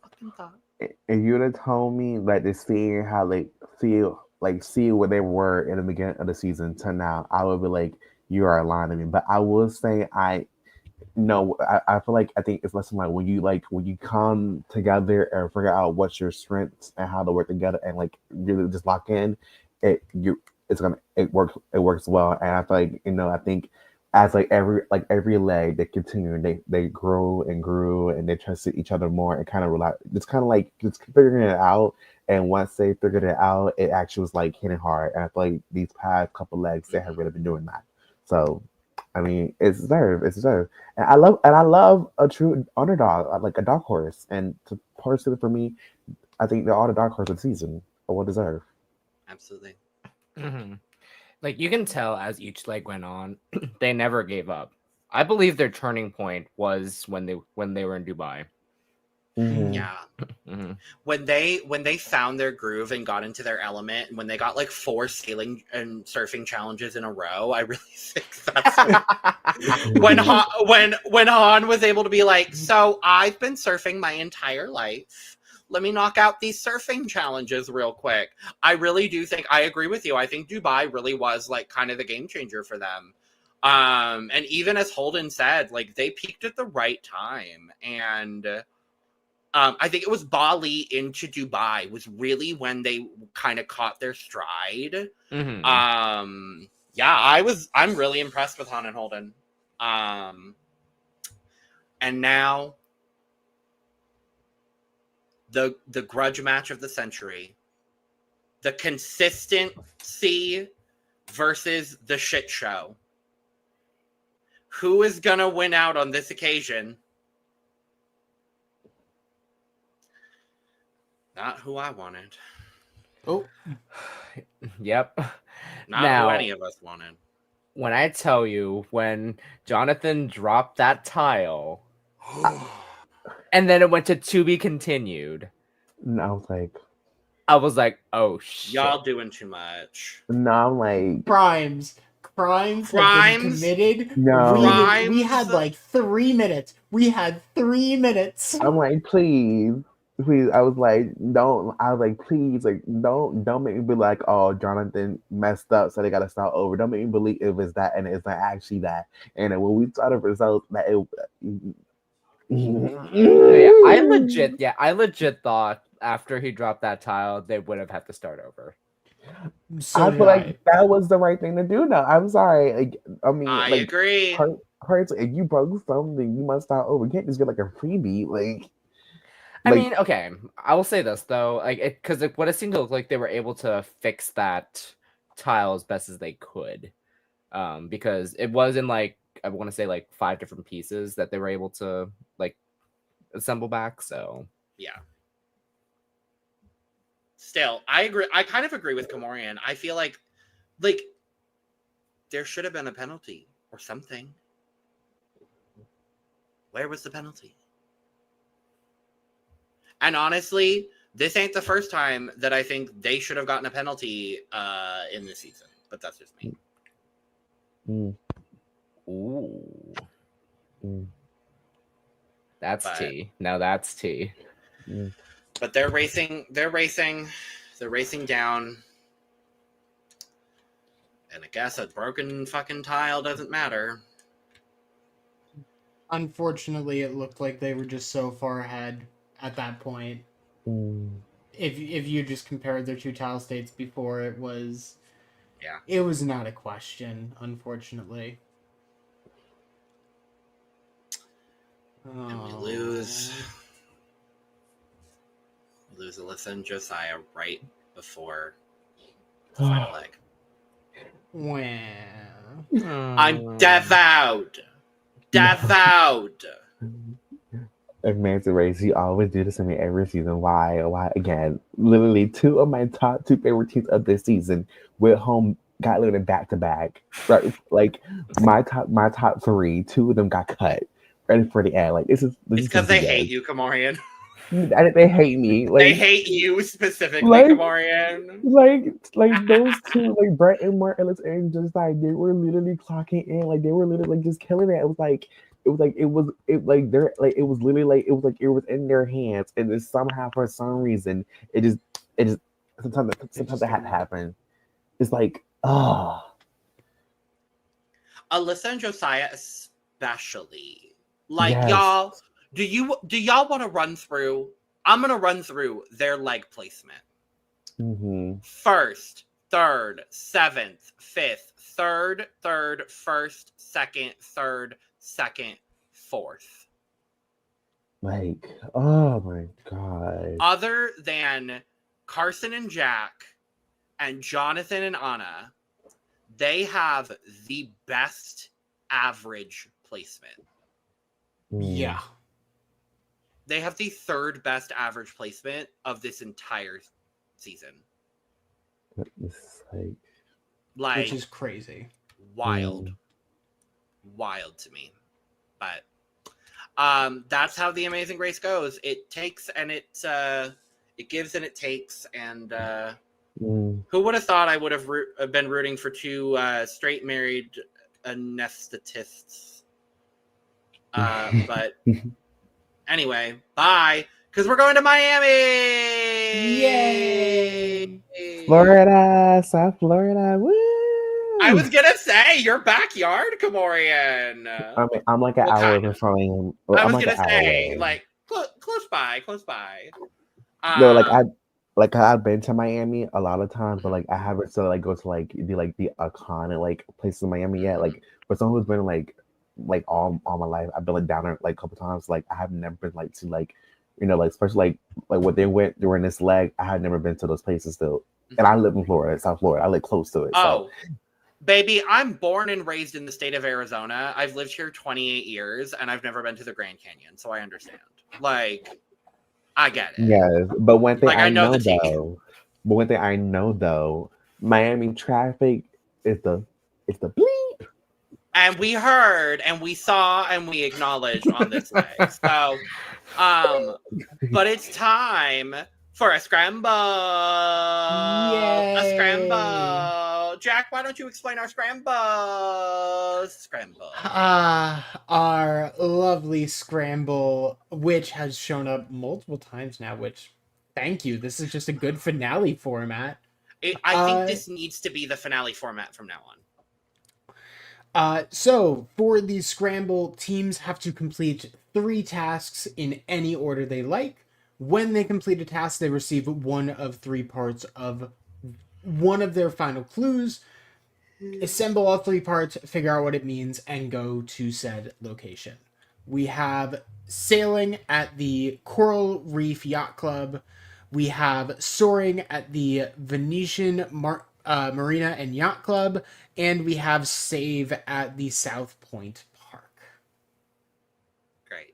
fucking thought? If you'd have told me like to see how they feel, like see where they were in the beginning of the season to now, I would be like, you are lying to me. But I will say I feel like I think it's less like when you come together and figure out what's your strengths and how to work together and like really just lock in, it works well. And I feel like I think as like every leg they continue, they grow and grew and they trusted each other more and kind of relax. It's kind of like just figuring it out. And once they figured it out, it actually was like hitting hard. And I feel like these past couple legs they have really been doing that. So I mean, it's deserved. And I love a true underdog, like a dark horse. And personally, for me, I think they're all the dark horse of the season. But well deserved. Absolutely. Mm-hmm. Like you can tell as each leg went on, they never gave up. I believe their turning point was when they were in Dubai. Mm-hmm. Yeah. Mm-hmm. When they found their groove and got into their element, and when they got like 4 sailing and surfing challenges in a row, I really think that's when Han was able to be like, so I've been surfing my entire life. Let me knock out these surfing challenges real quick. I really do think I agree with you. I think Dubai really was like kind of the game changer for them. And even as Holden said, like they peaked at the right time. And I think it was Bali into Dubai was really when they kind of caught their stride. Mm-hmm. I'm really impressed with Han and Holden. And now the grudge match of the century. The consistency versus the shit show. Who is gonna win out on this occasion? Not who I wanted. Oh, Yep. Not Now, who any of us wanted. when I tell you, when Jonathan dropped that tile, and then it went to be continued, And I was like, oh shit. Y'all doing too much. no, I'm like, crimes have been committed. No. We had like 3 minutes. I'm like, please. I was like, don't. I was like, please, like, don't make me be like, oh, Jonathan messed up, so they gotta start over. Don't make me believe it was that, and it's not actually that. And then when we saw the results, that I legit thought after he dropped that tile, they would have had to start over. So I feel like that was the right thing to do. Now, I'm sorry. Like, I mean, I like, agree. Hurts, if you broke something, you must start over. You can't just get like a freebie. I Like, mean, okay, I will say this though, like it because what it seemed to look like they were able to fix that tile as best as they could, because it was in like I want to say like 5 different pieces that they were able to like assemble back. So Yeah. Still, I agree. I kind of agree with KaMorian. I feel like there should have been a penalty or something. Where was the penalty? And honestly, this ain't the first time that I think they should have gotten a penalty in this season. But that's just me. ooh, mm, that's But- tea. Now that's tea. But they're racing down. And I guess a broken fucking tile doesn't matter. Unfortunately, it looked like they were just so far ahead at that point. If you just compared their two tile states before, it was not a question, unfortunately. And we lose Alyssa and Josiah right before the final leg. Well, I'm devoured. Amazing Race, you always do this to me every season. Why again? Literally, 2 of my top 2 favorite teams of this season went home, got literally back to back. Right, like my top 3, 2 of them got cut right for the end. Like this is It's because they hate you, KaMorian. They hate me. Like They hate you specifically, like- KaMorian. like those 2, like Brett and Martin and just like they were literally clocking in. Like they were literally like just killing it. It was in their hands, and then somehow for some reason it just sometimes it had to happen. It's like Alyssa and Josiah especially. Like Yes. y'all, do y'all want to run through? I'm gonna run through their leg placement. First, third, seventh, fifth, third, first, second, third, second, fourth. like, oh my god. Other than Carson and Jack and Jonathan and Anna, they have the best average placement. yeah. They have the 3rd best average placement of this entire season. It's like Like, Which is crazy. wild. Wild to me. But that's how the Amazing Race goes. It takes and it gives and it takes. And who would have thought I would have been rooting for 2 straight married anesthetists? But anyway, bye. Because we're going to Miami! Yay! Florida, South Florida. Woo! I was gonna say your backyard, KaMorian. I mean, I'm like an Well, hour kind away of. from him. I I'm was like gonna an hour say, away. like close by. I've been to Miami a lot of times, but like I haven't still like go to like the iconic like places in Miami yet. Like for someone who's been like all my life, I've been like down there like a couple times. Like I have never been like to like like especially like what they went during this leg. I had never been to those places still, and I live in Florida, South Florida. I live close to it. Oh, baby, I'm born and raised in the state of Arizona. I've lived here 28 years, and I've never been to the Grand Canyon, so I understand. Like, I get it. Yes, but one thing Like, I know the tea. though, Miami traffic is the bleep. And we heard, and we saw, and we acknowledged on this leg. So, but it's time for a scramble. Yay. A scramble. Jack, why don't you explain our scramble? Scramble. Our lovely scramble, which has shown up multiple times now, which, thank you. This is just a good finale format. I think this needs to be the finale format from now on. So, for the scramble, teams have to complete 3 tasks in any order they like. When they complete a task, they receive one of 3 parts of one of their final clues. assemble all 3 parts, figure out what it means, and go to said location. We have sailing at the Coral Reef Yacht Club. We have soaring at the Venetian Marina and Yacht Club. And we have save at the South Point Park. Great.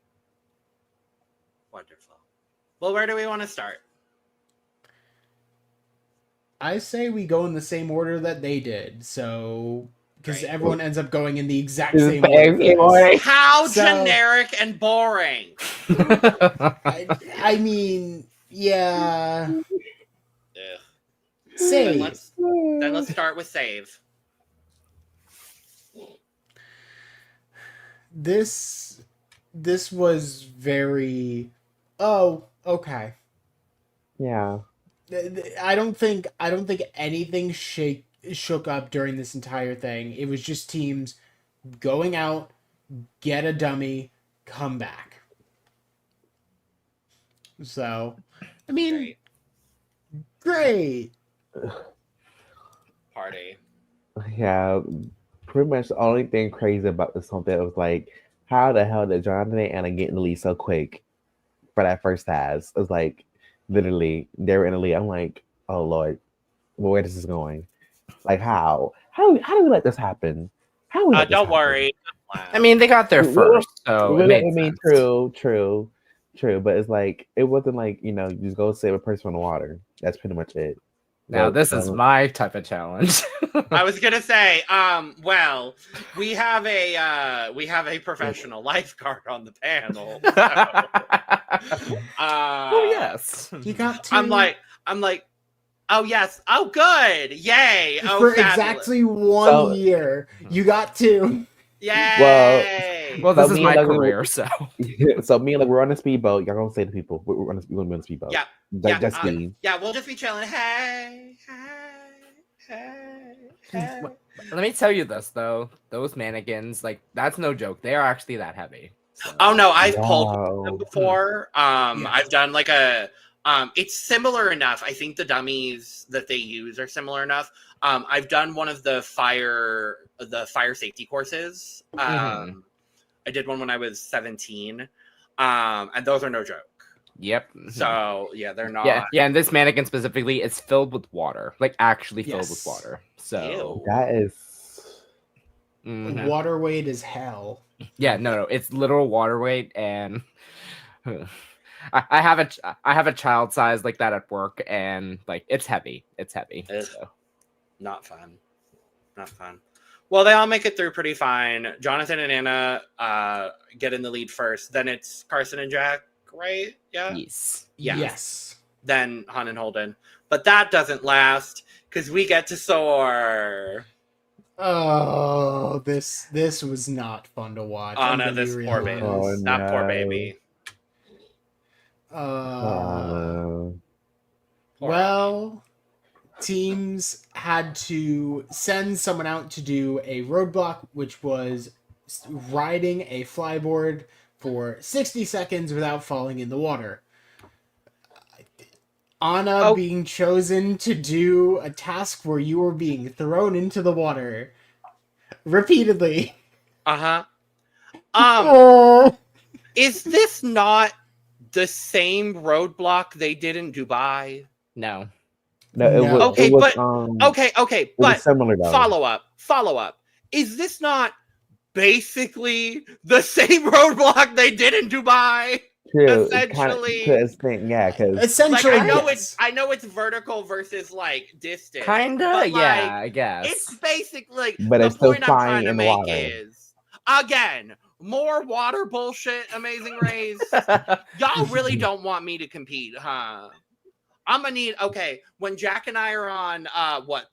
Wonderful. Well, where do we want to start? I say we go in the same order that they did. So, because Great. everyone ends up going in the exact same Same order. order. How So- generic and boring. I mean, yeah. Ugh. Save. Then let's start with save. This was very. Oh, okay. Yeah. I don't think anything shook up during this entire thing. It was just teams going out, get a dummy, come back. So, I mean, great. Party. Yeah. Pretty much the only thing crazy about this whole bit was like, how the hell did Jonathan and Anna get in the lead so quick for that first task? It was like, literally, they were in the lead. I'm like, oh Lord, well, where is this going? Like, how? How do we let this happen? How? We let this Don't happen? worry. I mean, they got there first, so it made sense. True. But it's like, it wasn't like, you just go save a person from the water. That's pretty much it. Now, But, this is my type of challenge. I was gonna say, well, we have a professional lifeguard on the panel. So, oh, yes. You got to. I'm like, oh yes, oh good, yay, oh for fabulous. exactly 1 year, you got to. Yay. Well, this So is me my and Logan- career, so. So me and like we're on a speedboat. Y'all gonna say to people, we're gonna be on a speedboat. Yeah. Just me. Yeah, we'll just be chilling. Hey. Let me tell you this, though. Those mannequins, like, that's no joke. They are actually that heavy. So. Oh no, I've pulled Wow. them before. Yeah. I've done like it's similar enough. I think the dummies that they use are similar enough. I've done one of the fire safety courses. Mhm. I did one when I was 17. And those are no joke. Yep. So yeah, they're not. Yeah, and this mannequin specifically is filled with water. Like, actually filled Yes. with water. So. Ew. That is. Mhm. Water weight is hell. Yeah, no, it's literal water weight, and I have a child size like that at work, and like it's heavy. It's heavy. Ugh. So. Not fun. Well, they all make it through pretty fine. Jonathan and Anna get in the lead first. Then it's Carson and Jack, right? Yeah. Yes. Yeah. Yes. Then Han and Holden. But that doesn't last because we get to soar. Oh, this was not fun to watch. I'm Anna, gonna be this real poor baby. honest. That poor no. baby. Well, teams had to send someone out to do a roadblock, which was riding a flyboard for 60 seconds without falling in the water. Anna being chosen to do a task where you were being thrown into the water repeatedly. Uh-huh. Oh. Is this not the same roadblock they did in Dubai? No. No, it No. was. Okay, it was, but- Okay, It was but similar though. follow up. Is this not basically the same roadblock they did in Dubai? True. essentially- Because Essentially, Like yes. I know it's vertical versus like distance. Kinda, but, like, yeah, I guess. It's basically like But the it's still point I'm trying flying to in the make water. is again more water bullshit. Amazing Race. Y'all really don't want me to compete, huh? I'm gonna need when Jack and I are on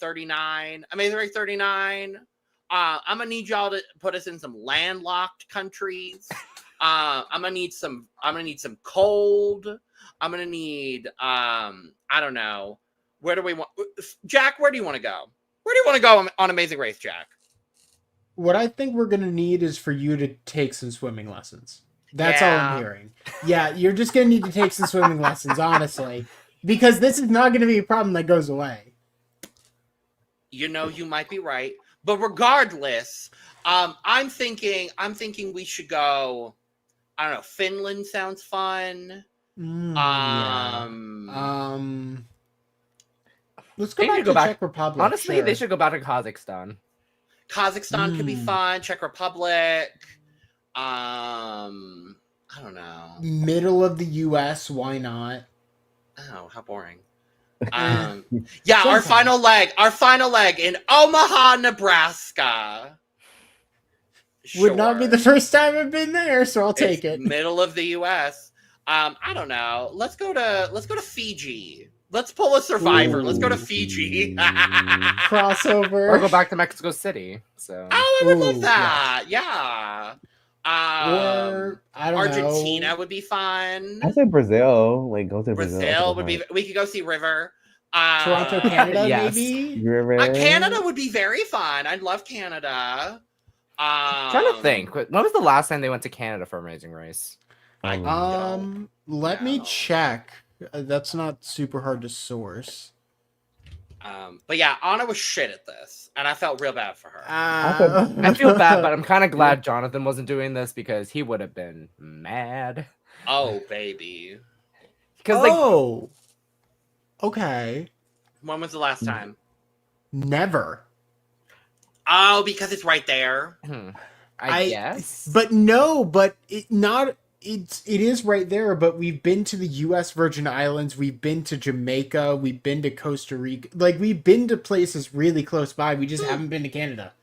39, Amazing Race 39. I'm gonna need y'all to put us in some landlocked countries. I'm gonna need some cold. I'm gonna need I don't know. Where do we want Jack? Where do you want to go? Where do you want to go on Amazing Race, Jack? What I think we're going to need is for you to take some swimming lessons. That's all Yeah. I'm hearing. Yeah, you're just going to need to take some swimming lessons, honestly. Because this is not going to be a problem that goes away. You know, you might be right, But regardless, I'm thinking we should go. I don't know. Finland sounds fun. Yeah. Let's They go should back to Czech Republic. Honestly, sure. they should go back to Kazakhstan. Kazakhstan could be fun. Czech Republic. I don't know. Middle of the U.S. Why not? Oh, how boring. Yeah, our final leg in Omaha, Nebraska. Would not be the first time I've been there, so I'll take it. Middle of the U.S. I don't know. Let's go to Fiji. Let's pull a survivor. Let's go to Fiji. Crossover. Or go back to Mexico City. So. Oh, I would love that. Yeah. Or I don't Argentina know. would be fun. I said Brazil. Like, go to Brazil. Brazil would be. We could go see River. Toronto, Canada, yes. maybe. Canada would be very fun. I'd love Canada. Trying to think. When was the last time they went to Canada for Amazing Race? Let me check. That's not super hard to source. But yeah, Anna was shit at this, and I felt real bad for her. I feel bad, but I'm kind of glad Jonathan wasn't doing this because he would have been mad. Oh, baby. Because okay. When was the last time? Never. Oh, because it's right there. I guess. But no, but it is right there, but we've been to the US Virgin Islands, we've been to Jamaica, we've been to Costa Rica. Like, we've been to places really close by. We just haven't been to Canada.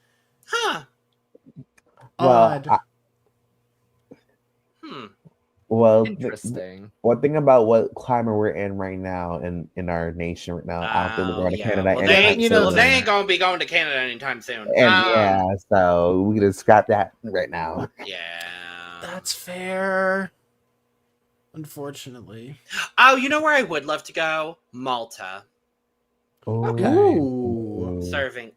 Huh. Odd. Well, interesting. One thing about what climate we're in right now in our nation right now, I don't think we're going to Canada. Well, they ain't going to be going to Canada anytime soon. And so we can just scrap that right now. Yeah. That's fair. Unfortunately. Oh, you know where I would love to go? Malta. Okay. Ooh. Serving.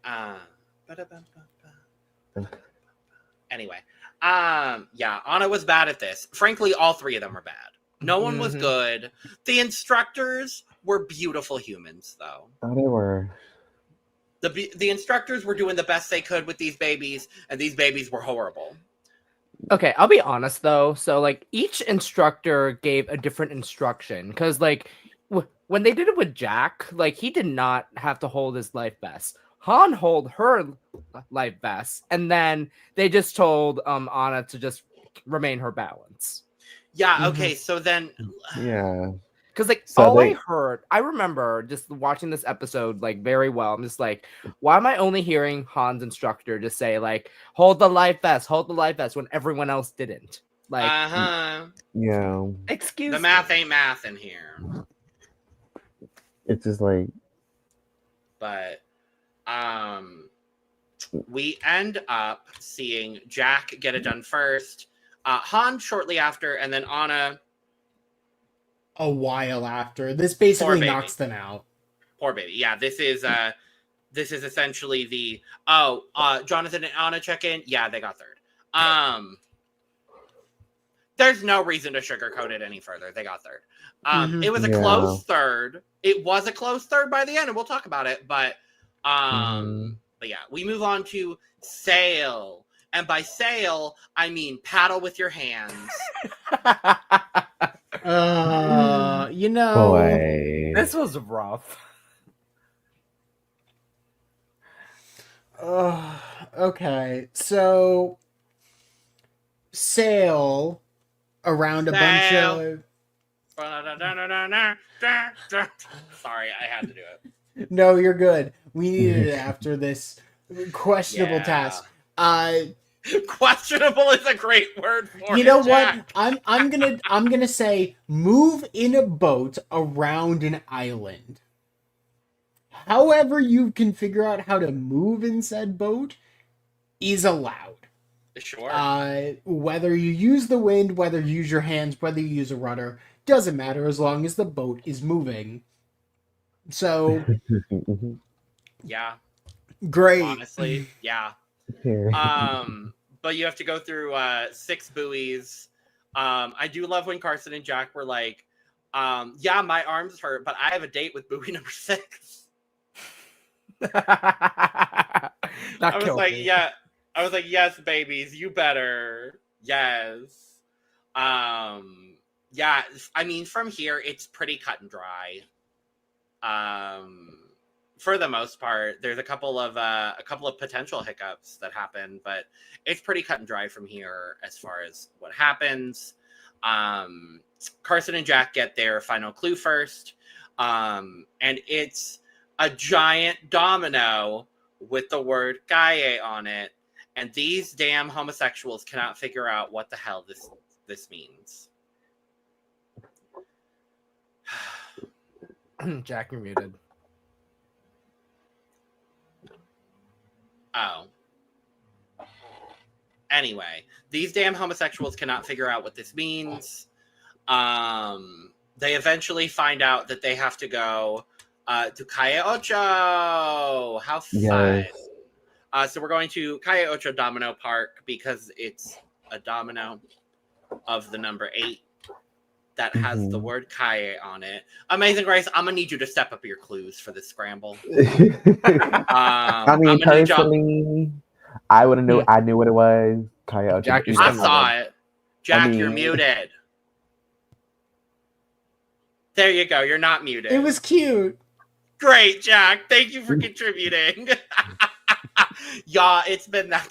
Anyway. Yeah, Anna was bad at this. Frankly, all three of them were bad. No one was good. The instructors were beautiful humans, though. Oh, they were. The instructors were doing the best they could with these babies, and these babies were horrible. Okay, I'll be honest though. So like each instructor gave a different instruction because like when they did it with Jack, like he did not have to hold his life vest. Han hold her life vest, and then they just told Anna to just remain her balance. Yeah. Okay. So then. Yeah. Because like I remember just watching this episode like very well. I'm just like, why am I only hearing Han's instructor just say like, hold the life vest when everyone else didn't? Like, yeah. Excuse the me. math ain't math in here. It's just like, but we end up seeing Jack get it done first, Han shortly after, and then Anna. A while after. This basically knocks them out. Poor baby. Yeah, this is essentially the Jonathan and Anna check in. Yeah, they got third. There's no reason to sugarcoat it any further. They got third. It was a close third. It was a close third by the end, and we'll talk about it. But yeah, we move on to sail. And by sail, I mean paddle with your hands. You know, boy. This was rough. Okay, so sail around a bunch of. Sorry, I had to do it. No, you're good. We needed it after this questionable task. Questionable is a great word for it. You know Jack. what? I'm gonna say move in a boat around an island. However you can figure out how to move in said boat is allowed. Sure. Whether you use the wind, whether you use your hands, whether you use a rudder, doesn't matter as long as the boat is moving. So yeah. Great. Honestly, yeah. But you have to go through 6 buoys. I do love when Carson and Jack were like, yeah, my arms hurt, but I have a date with buoy number 6. Not I was kill like, me. yeah. I was like, yes, babies, you better. Yes. Yeah, I mean, from here, it's pretty cut and dry. For the most part, there's a couple of potential hiccups that happen, but it's pretty cut and dry from here as far as what happens. Carson and Jack get their final clue first, and it's a giant domino with the word "gaye" on it, and these damn homosexuals cannot figure out what the hell this means. Jack, you're muted. Oh. Anyway, these damn homosexuals cannot figure out what this means. They eventually find out that they have to go to Calle Ocho. How fun. Yes. So we're going to Calle Ocho Domino Park because it's a domino of the number 8 that has the word Calle on it. Amazing Grace, I'm going to need you to step up your clues for this scramble. I mean, personally, I wouldn't know. I knew what it was. Calle Jack, Ocho. I saw it. Jack, I mean- you're muted. There you go. You're not muted. It was cute. Great, Jack. Thank you for contributing. Yeah, it's been that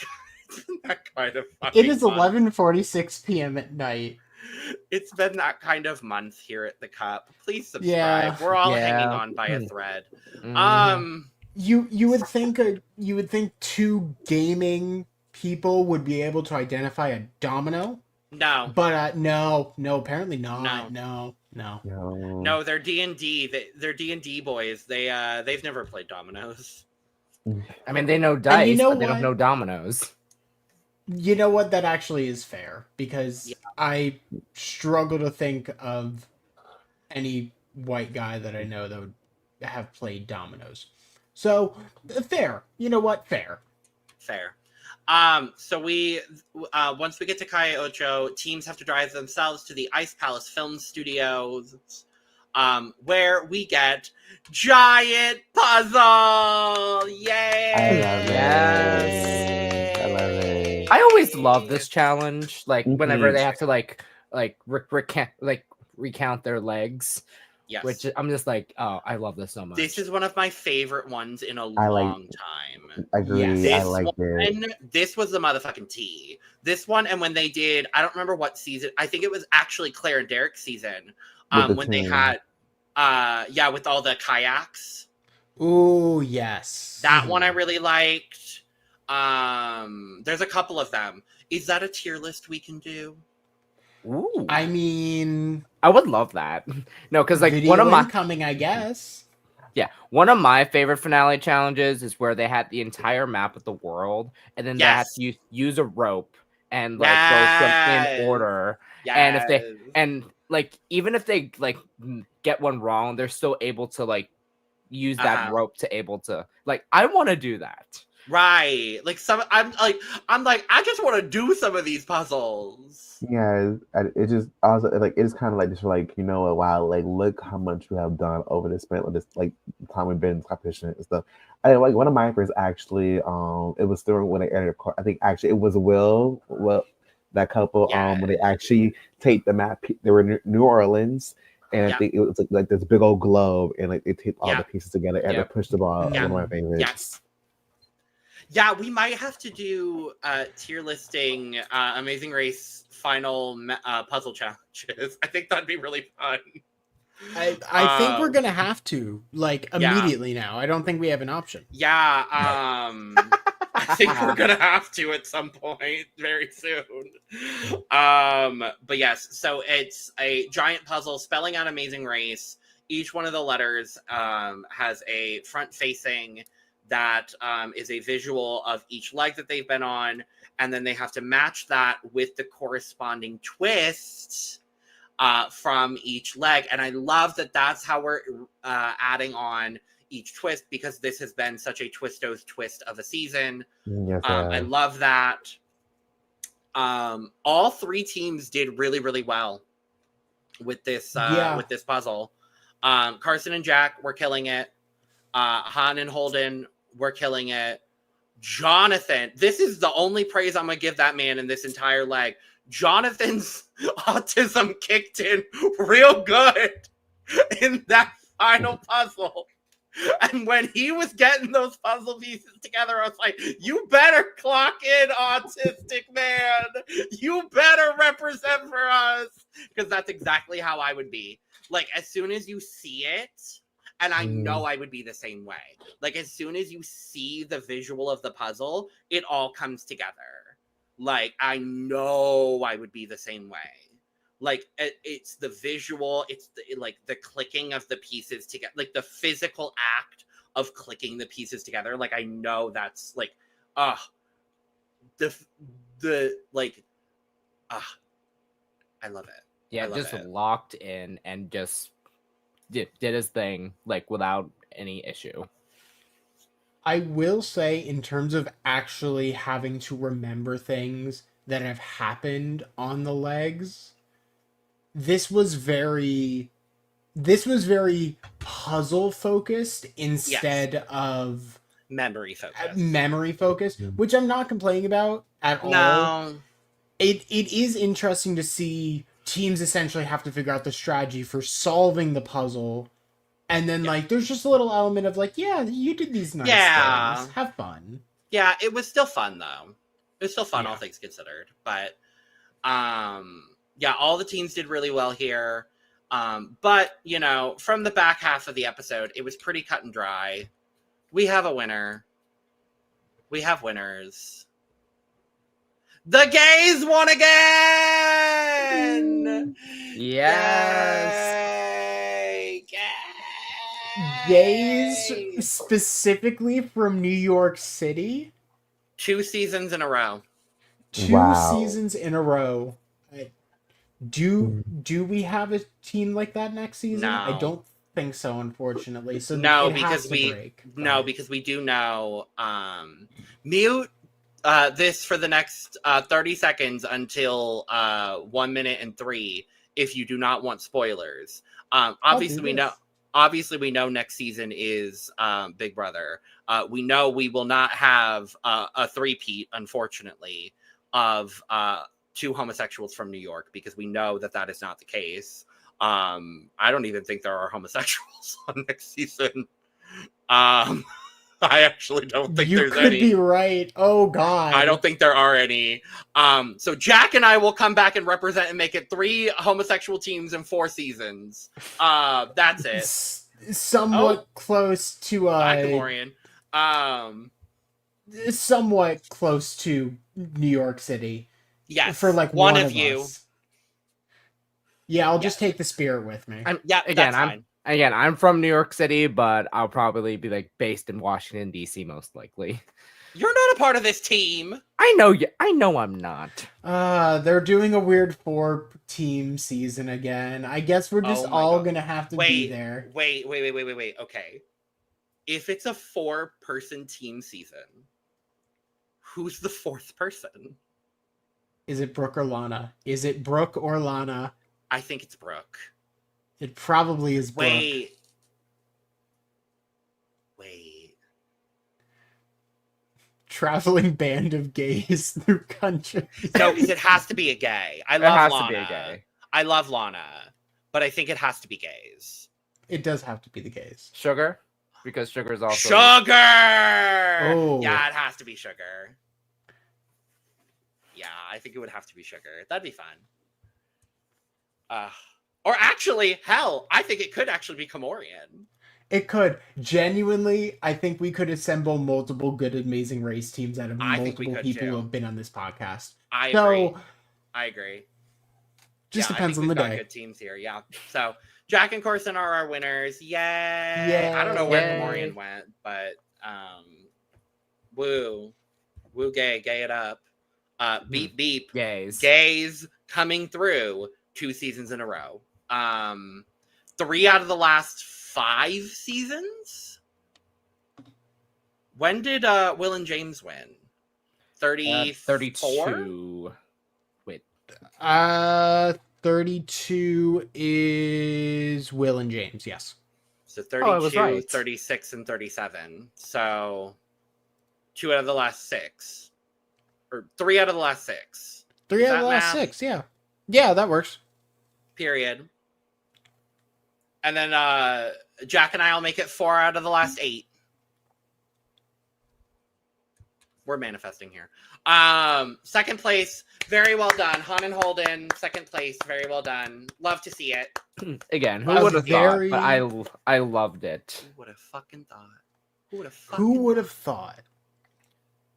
kind of fucking It is month. 11:46 p.m. at night. It's been that kind of month here at the Cup. Please subscribe. Yeah. We're all Yeah. hanging on by a thread. Mhm. You would think two gaming people would be able to identify a domino, No. but no, apparently not. No. No, they're D&D. They're D&D boys. They've never played dominoes. I mean, they know dice, you know but they don't what? know dominoes. You know what? That actually is fair because Yeah. I struggle to think of any white guy that I know that would have played dominoes. So fair. You know what? Fair. So we once we get to Calle Ocho, teams have to drive themselves to the Ice Palace Film Studios, where we get giant puzzle. Yay! I love it. Yes. I love it. I always love this challenge. Like whenever Mhm. they have to recount their legs, Yes. which I'm just like, oh, I love this so much. This is one of my favorite ones in a I like- long time. Agree. Yes. I liked it. This was the motherfucking tea. This one, and when they did, I don't remember what season. I think it was actually Claire and Derek's season. With the When they team. had, with all the kayaks. Ooh, yes. That one I really liked. There's a couple of them. Is that a tier list we can do? Ooh, I mean, I would love that. No, because like video one of my incoming, I guess. one of my favorite finale challenges is where they had the entire map of the world, and then they had Yes. to use a rope and like go from in order. And if they- And like even if they like get one wrong, they're still able to like use that rope to able to like. I want to do that. Right, like I'm like I just want to do some of these puzzles. Yeah, it just also like it's kind of like just like wow, like look how much you have done over this span of this like time we've been in competition and stuff. I like one of my favorites actually. It was still when they entered. I think actually it was Will that couple. When they actually taped the map, they were in New Orleans. And I think it was like this big old globe, and like they taped all the pieces together and they pushed the ball. Yeah. One of my favorites. Yes. Yeah, we might have to do tier listing Amazing Race final puzzle challenges. I think that'd be really fun. I think we're gonna have to like immediately now. I don't think we have an option. Yeah, I think we're gonna have to at some point very soon. But yes, so it's a giant puzzle spelling out Amazing Race. Each one of the letters has a front facing that is a visual of each leg that they've been on, and then they have to match that with the corresponding twist from each leg. And I love that that's how we're adding on each twist, because this has been such a twisto's twist of a season. Yes, I love that. All three teams did really, really well with this with this puzzle. Carson and Jack were killing it. Han and Holden We're killing it. Jonathan, this is the only praise I'm gonna give that man in this entire leg. Jonathan's autism kicked in real good in that final puzzle. And when he was getting those puzzle pieces together, I was like, you better clock in, autistic man. You better represent for us. Because that's exactly how I would be. Like, as soon as you see it, and I know I would be the same way. Like, as soon as you see the visual of the puzzle, it all comes together. Like, I know I would be the same way. Like, it's the visual, it's like the clicking of the pieces together, like the physical act of clicking the pieces together. Like, I know that's like, I love it. Yeah, just locked in and just did his thing, like, without any issue. I will say, in terms of actually having to remember things that have happened on the legs, this was very puzzle focused instead of memory focused, which I'm not complaining about at all. No. It is interesting to see teams essentially have to figure out the strategy for solving the puzzle. And then, like, there's just a little element of, like, yeah, you did these nice things. Have fun. Yeah, it was still fun, though. It was still fun, all things considered. But, yeah, all the teams did really well here. But, you know, from the back half of the episode, it was pretty cut and dry. We have a winner. We have winners. The gays won again! Yes! Gays, specifically from New York City. 2 seasons in a row. 2 seasons in a row. Do we have a team like that next season? No. I don't think so, unfortunately. So no, because we do know. Mute this for the next 30 seconds until 1 minute and 3 if you do not want spoilers. Obviously we know next season is Big Brother. We know we will not have a three-peat, unfortunately, of 2 homosexuals from New York, because we know that is not the case. I don't even think there are homosexuals on next season. I actually don't think there's any. You could be right. Oh, God. I don't think there are any. So Jack and I will come back and represent and make it 3 homosexual teams in 4 seasons. That's it. Somewhat close to KaMorian. Somewhat close to New York City. Yes. For like one of you. Us. Yeah, I'll just take the spirit with me. I'm from New York City, but I'll probably be like based in Washington D.C. most likely. You're not a part of this team. I know I'm not. They're doing a weird 4-team season again. I guess we're just all gonna have to be there. Wait. Okay. If it's a 4-person team season, who's the 4th person? Is it Brooke or Lana? Is it Brooke or Lana? I think it's Brooke. It probably is Brooke. Wait. Traveling band of gays through country. No, because it has to be a gay. I love Lana, but I think it has to be gays. It does have to be the gays. Sugar? Because Sugar is also... Sugar! Oh. Yeah, it has to be Sugar. Yeah, I think it would have to be Sugar. That'd be fun. Or actually, hell, I think it could actually be KaMorian. It could. Genuinely, I think we could assemble multiple good, amazing race teams out of multiple people who have been on this podcast. I agree. Just depends on the day. Good teams here, yeah. So, Jack and Corson are our winners. Yay! I don't know where KaMorian went, but woo, gay it up. Beep beep. Gays coming through 2 seasons in a row. 3 out of the last 5 seasons. When did Will and James win? 32. Wait. 32 is Will and James, yes. So I was 32, right. 36, and 37. So 2 out of the last 6. Or 3 out of the last 6. 3 Is out of the that last math? 6, yeah. Yeah, that works. Period. And then Jack and I will make it 4 out of the last 8. We're manifesting here. Second place, very well done. Han and Holden, second place, very well done. Love to see it. Again, who A would have very- thought? But I loved it. Who would have fucking thought? Who would have thought?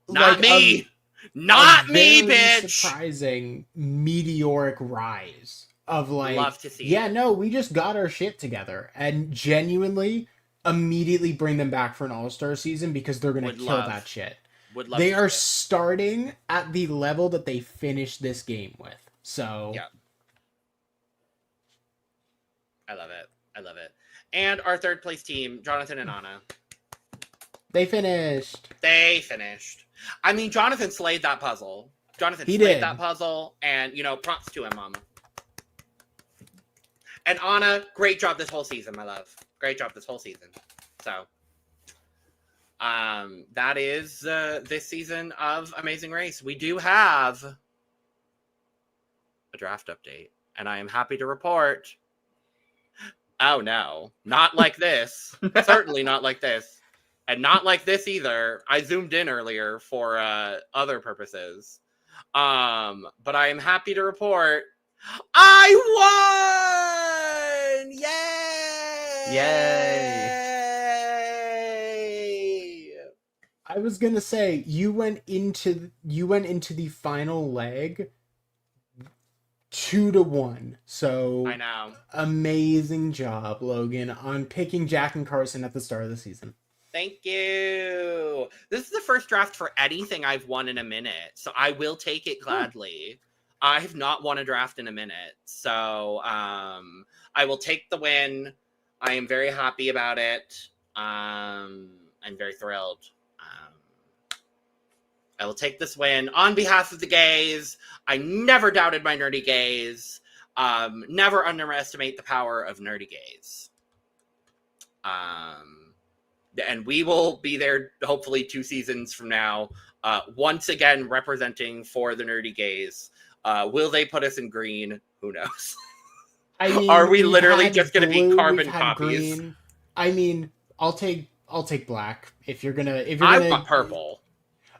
Not Like, me! a Not me, very bitch! surprising meteoric rise of like, Love to see yeah, it. no, we just got our shit together and genuinely immediately bring them back for an all-star season because they're gonna Would kill love. that shit. Would love They to are see starting at the level that they finished this game with. So Yeah. it. I love it. I love it. And our third place team, Jonathan and Anna. they finished. They finished. I mean, Jonathan slayed that puzzle. Jonathan He slayed did. that puzzle, and props to him, Mama. And Anna, great job this whole season, my love. Great job this whole season. So, that is this season of Amazing Race. We do have a draft update, and I am happy to report. Oh no, not like this. Certainly not like this. And not like this either. I zoomed in earlier for other purposes. But I am happy to report I won! Yay! Yay! I was gonna say you went into the final leg 2-1. So I know. amazing job, Logan, on picking Jack and Carson at the start of the season. Thank you. This is the first draft for anything I've won in a minute, so I will take it gladly. I have not won a draft in a minute, so I will take the win. I am very happy about it. I'm very thrilled. I will take this win on behalf of the gays. I never doubted my nerdy gays. Never underestimate the power of nerdy gays. And we will be there hopefully 2 seasons from now, once again representing for the nerdy gays. Will they put us in green? Who knows? I mean, Are we we've literally had just going to be blue, carbon we've had copies? green. I mean, I'll take black if you're gonna. I want purple.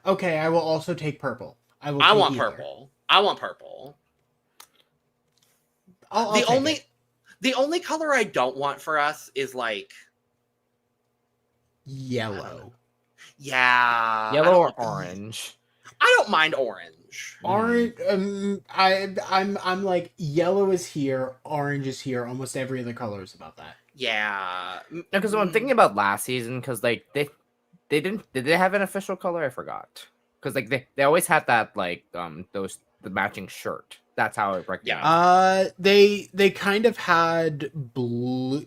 Okay, I will also take purple. I I take want either. purple. I want purple. I'll the take only it. the only color I don't want for us is like Yellow. yeah, Yellow or orange? I don't mind orange. Orange. I'm like yellow is here, orange is here. Almost every other color is about that. Yeah, No, because I'm thinking about last season, because like they didn't. Did they have an official color? I forgot. Because like they always had that like the matching shirt. That's how it recognized. They kind of had blue.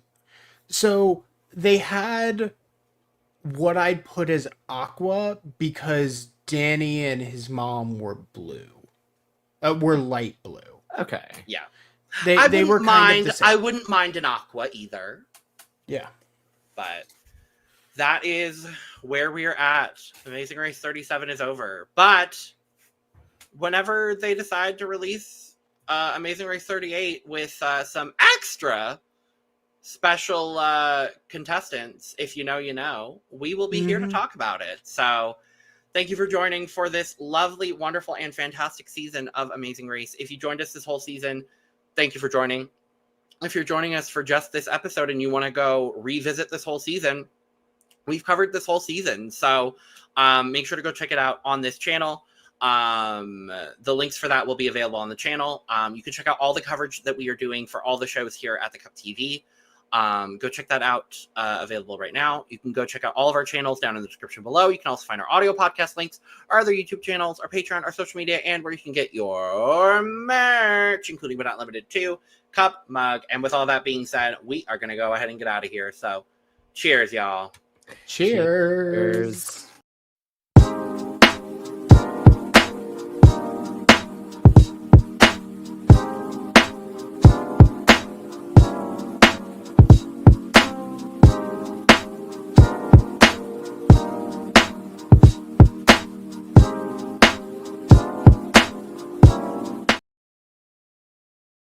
So they had what I'd put as aqua because Danny and his mom were blue. Were light blue. Okay. yeah. They were kind of the same. I wouldn't mind an aqua either. Yeah. But that is where we are at. Amazing Race 37 is over. But whenever they decide to release Amazing Race 38 with some extra special contestants, if you know, you know, we will be here to talk about it. So thank you for joining for this lovely, wonderful, and fantastic season of Amazing Race. If you joined us this whole season, thank you for joining. If you're joining us for just this episode and you want to go revisit this whole season, we've covered this whole season. So make sure to go check it out on this channel. The links for that will be available on the channel. You can check out all the coverage that we are doing for all the shows here at the Cup TV. Go check that out, available right now. You can go check out all of our channels down in the description below. You can also find our audio podcast links, our other YouTube channels, our Patreon, our social media, and where you can get your merch, including but not limited to cup, mug. And with all that being said, we are going to go ahead and get out of here. So cheers, y'all. Cheers.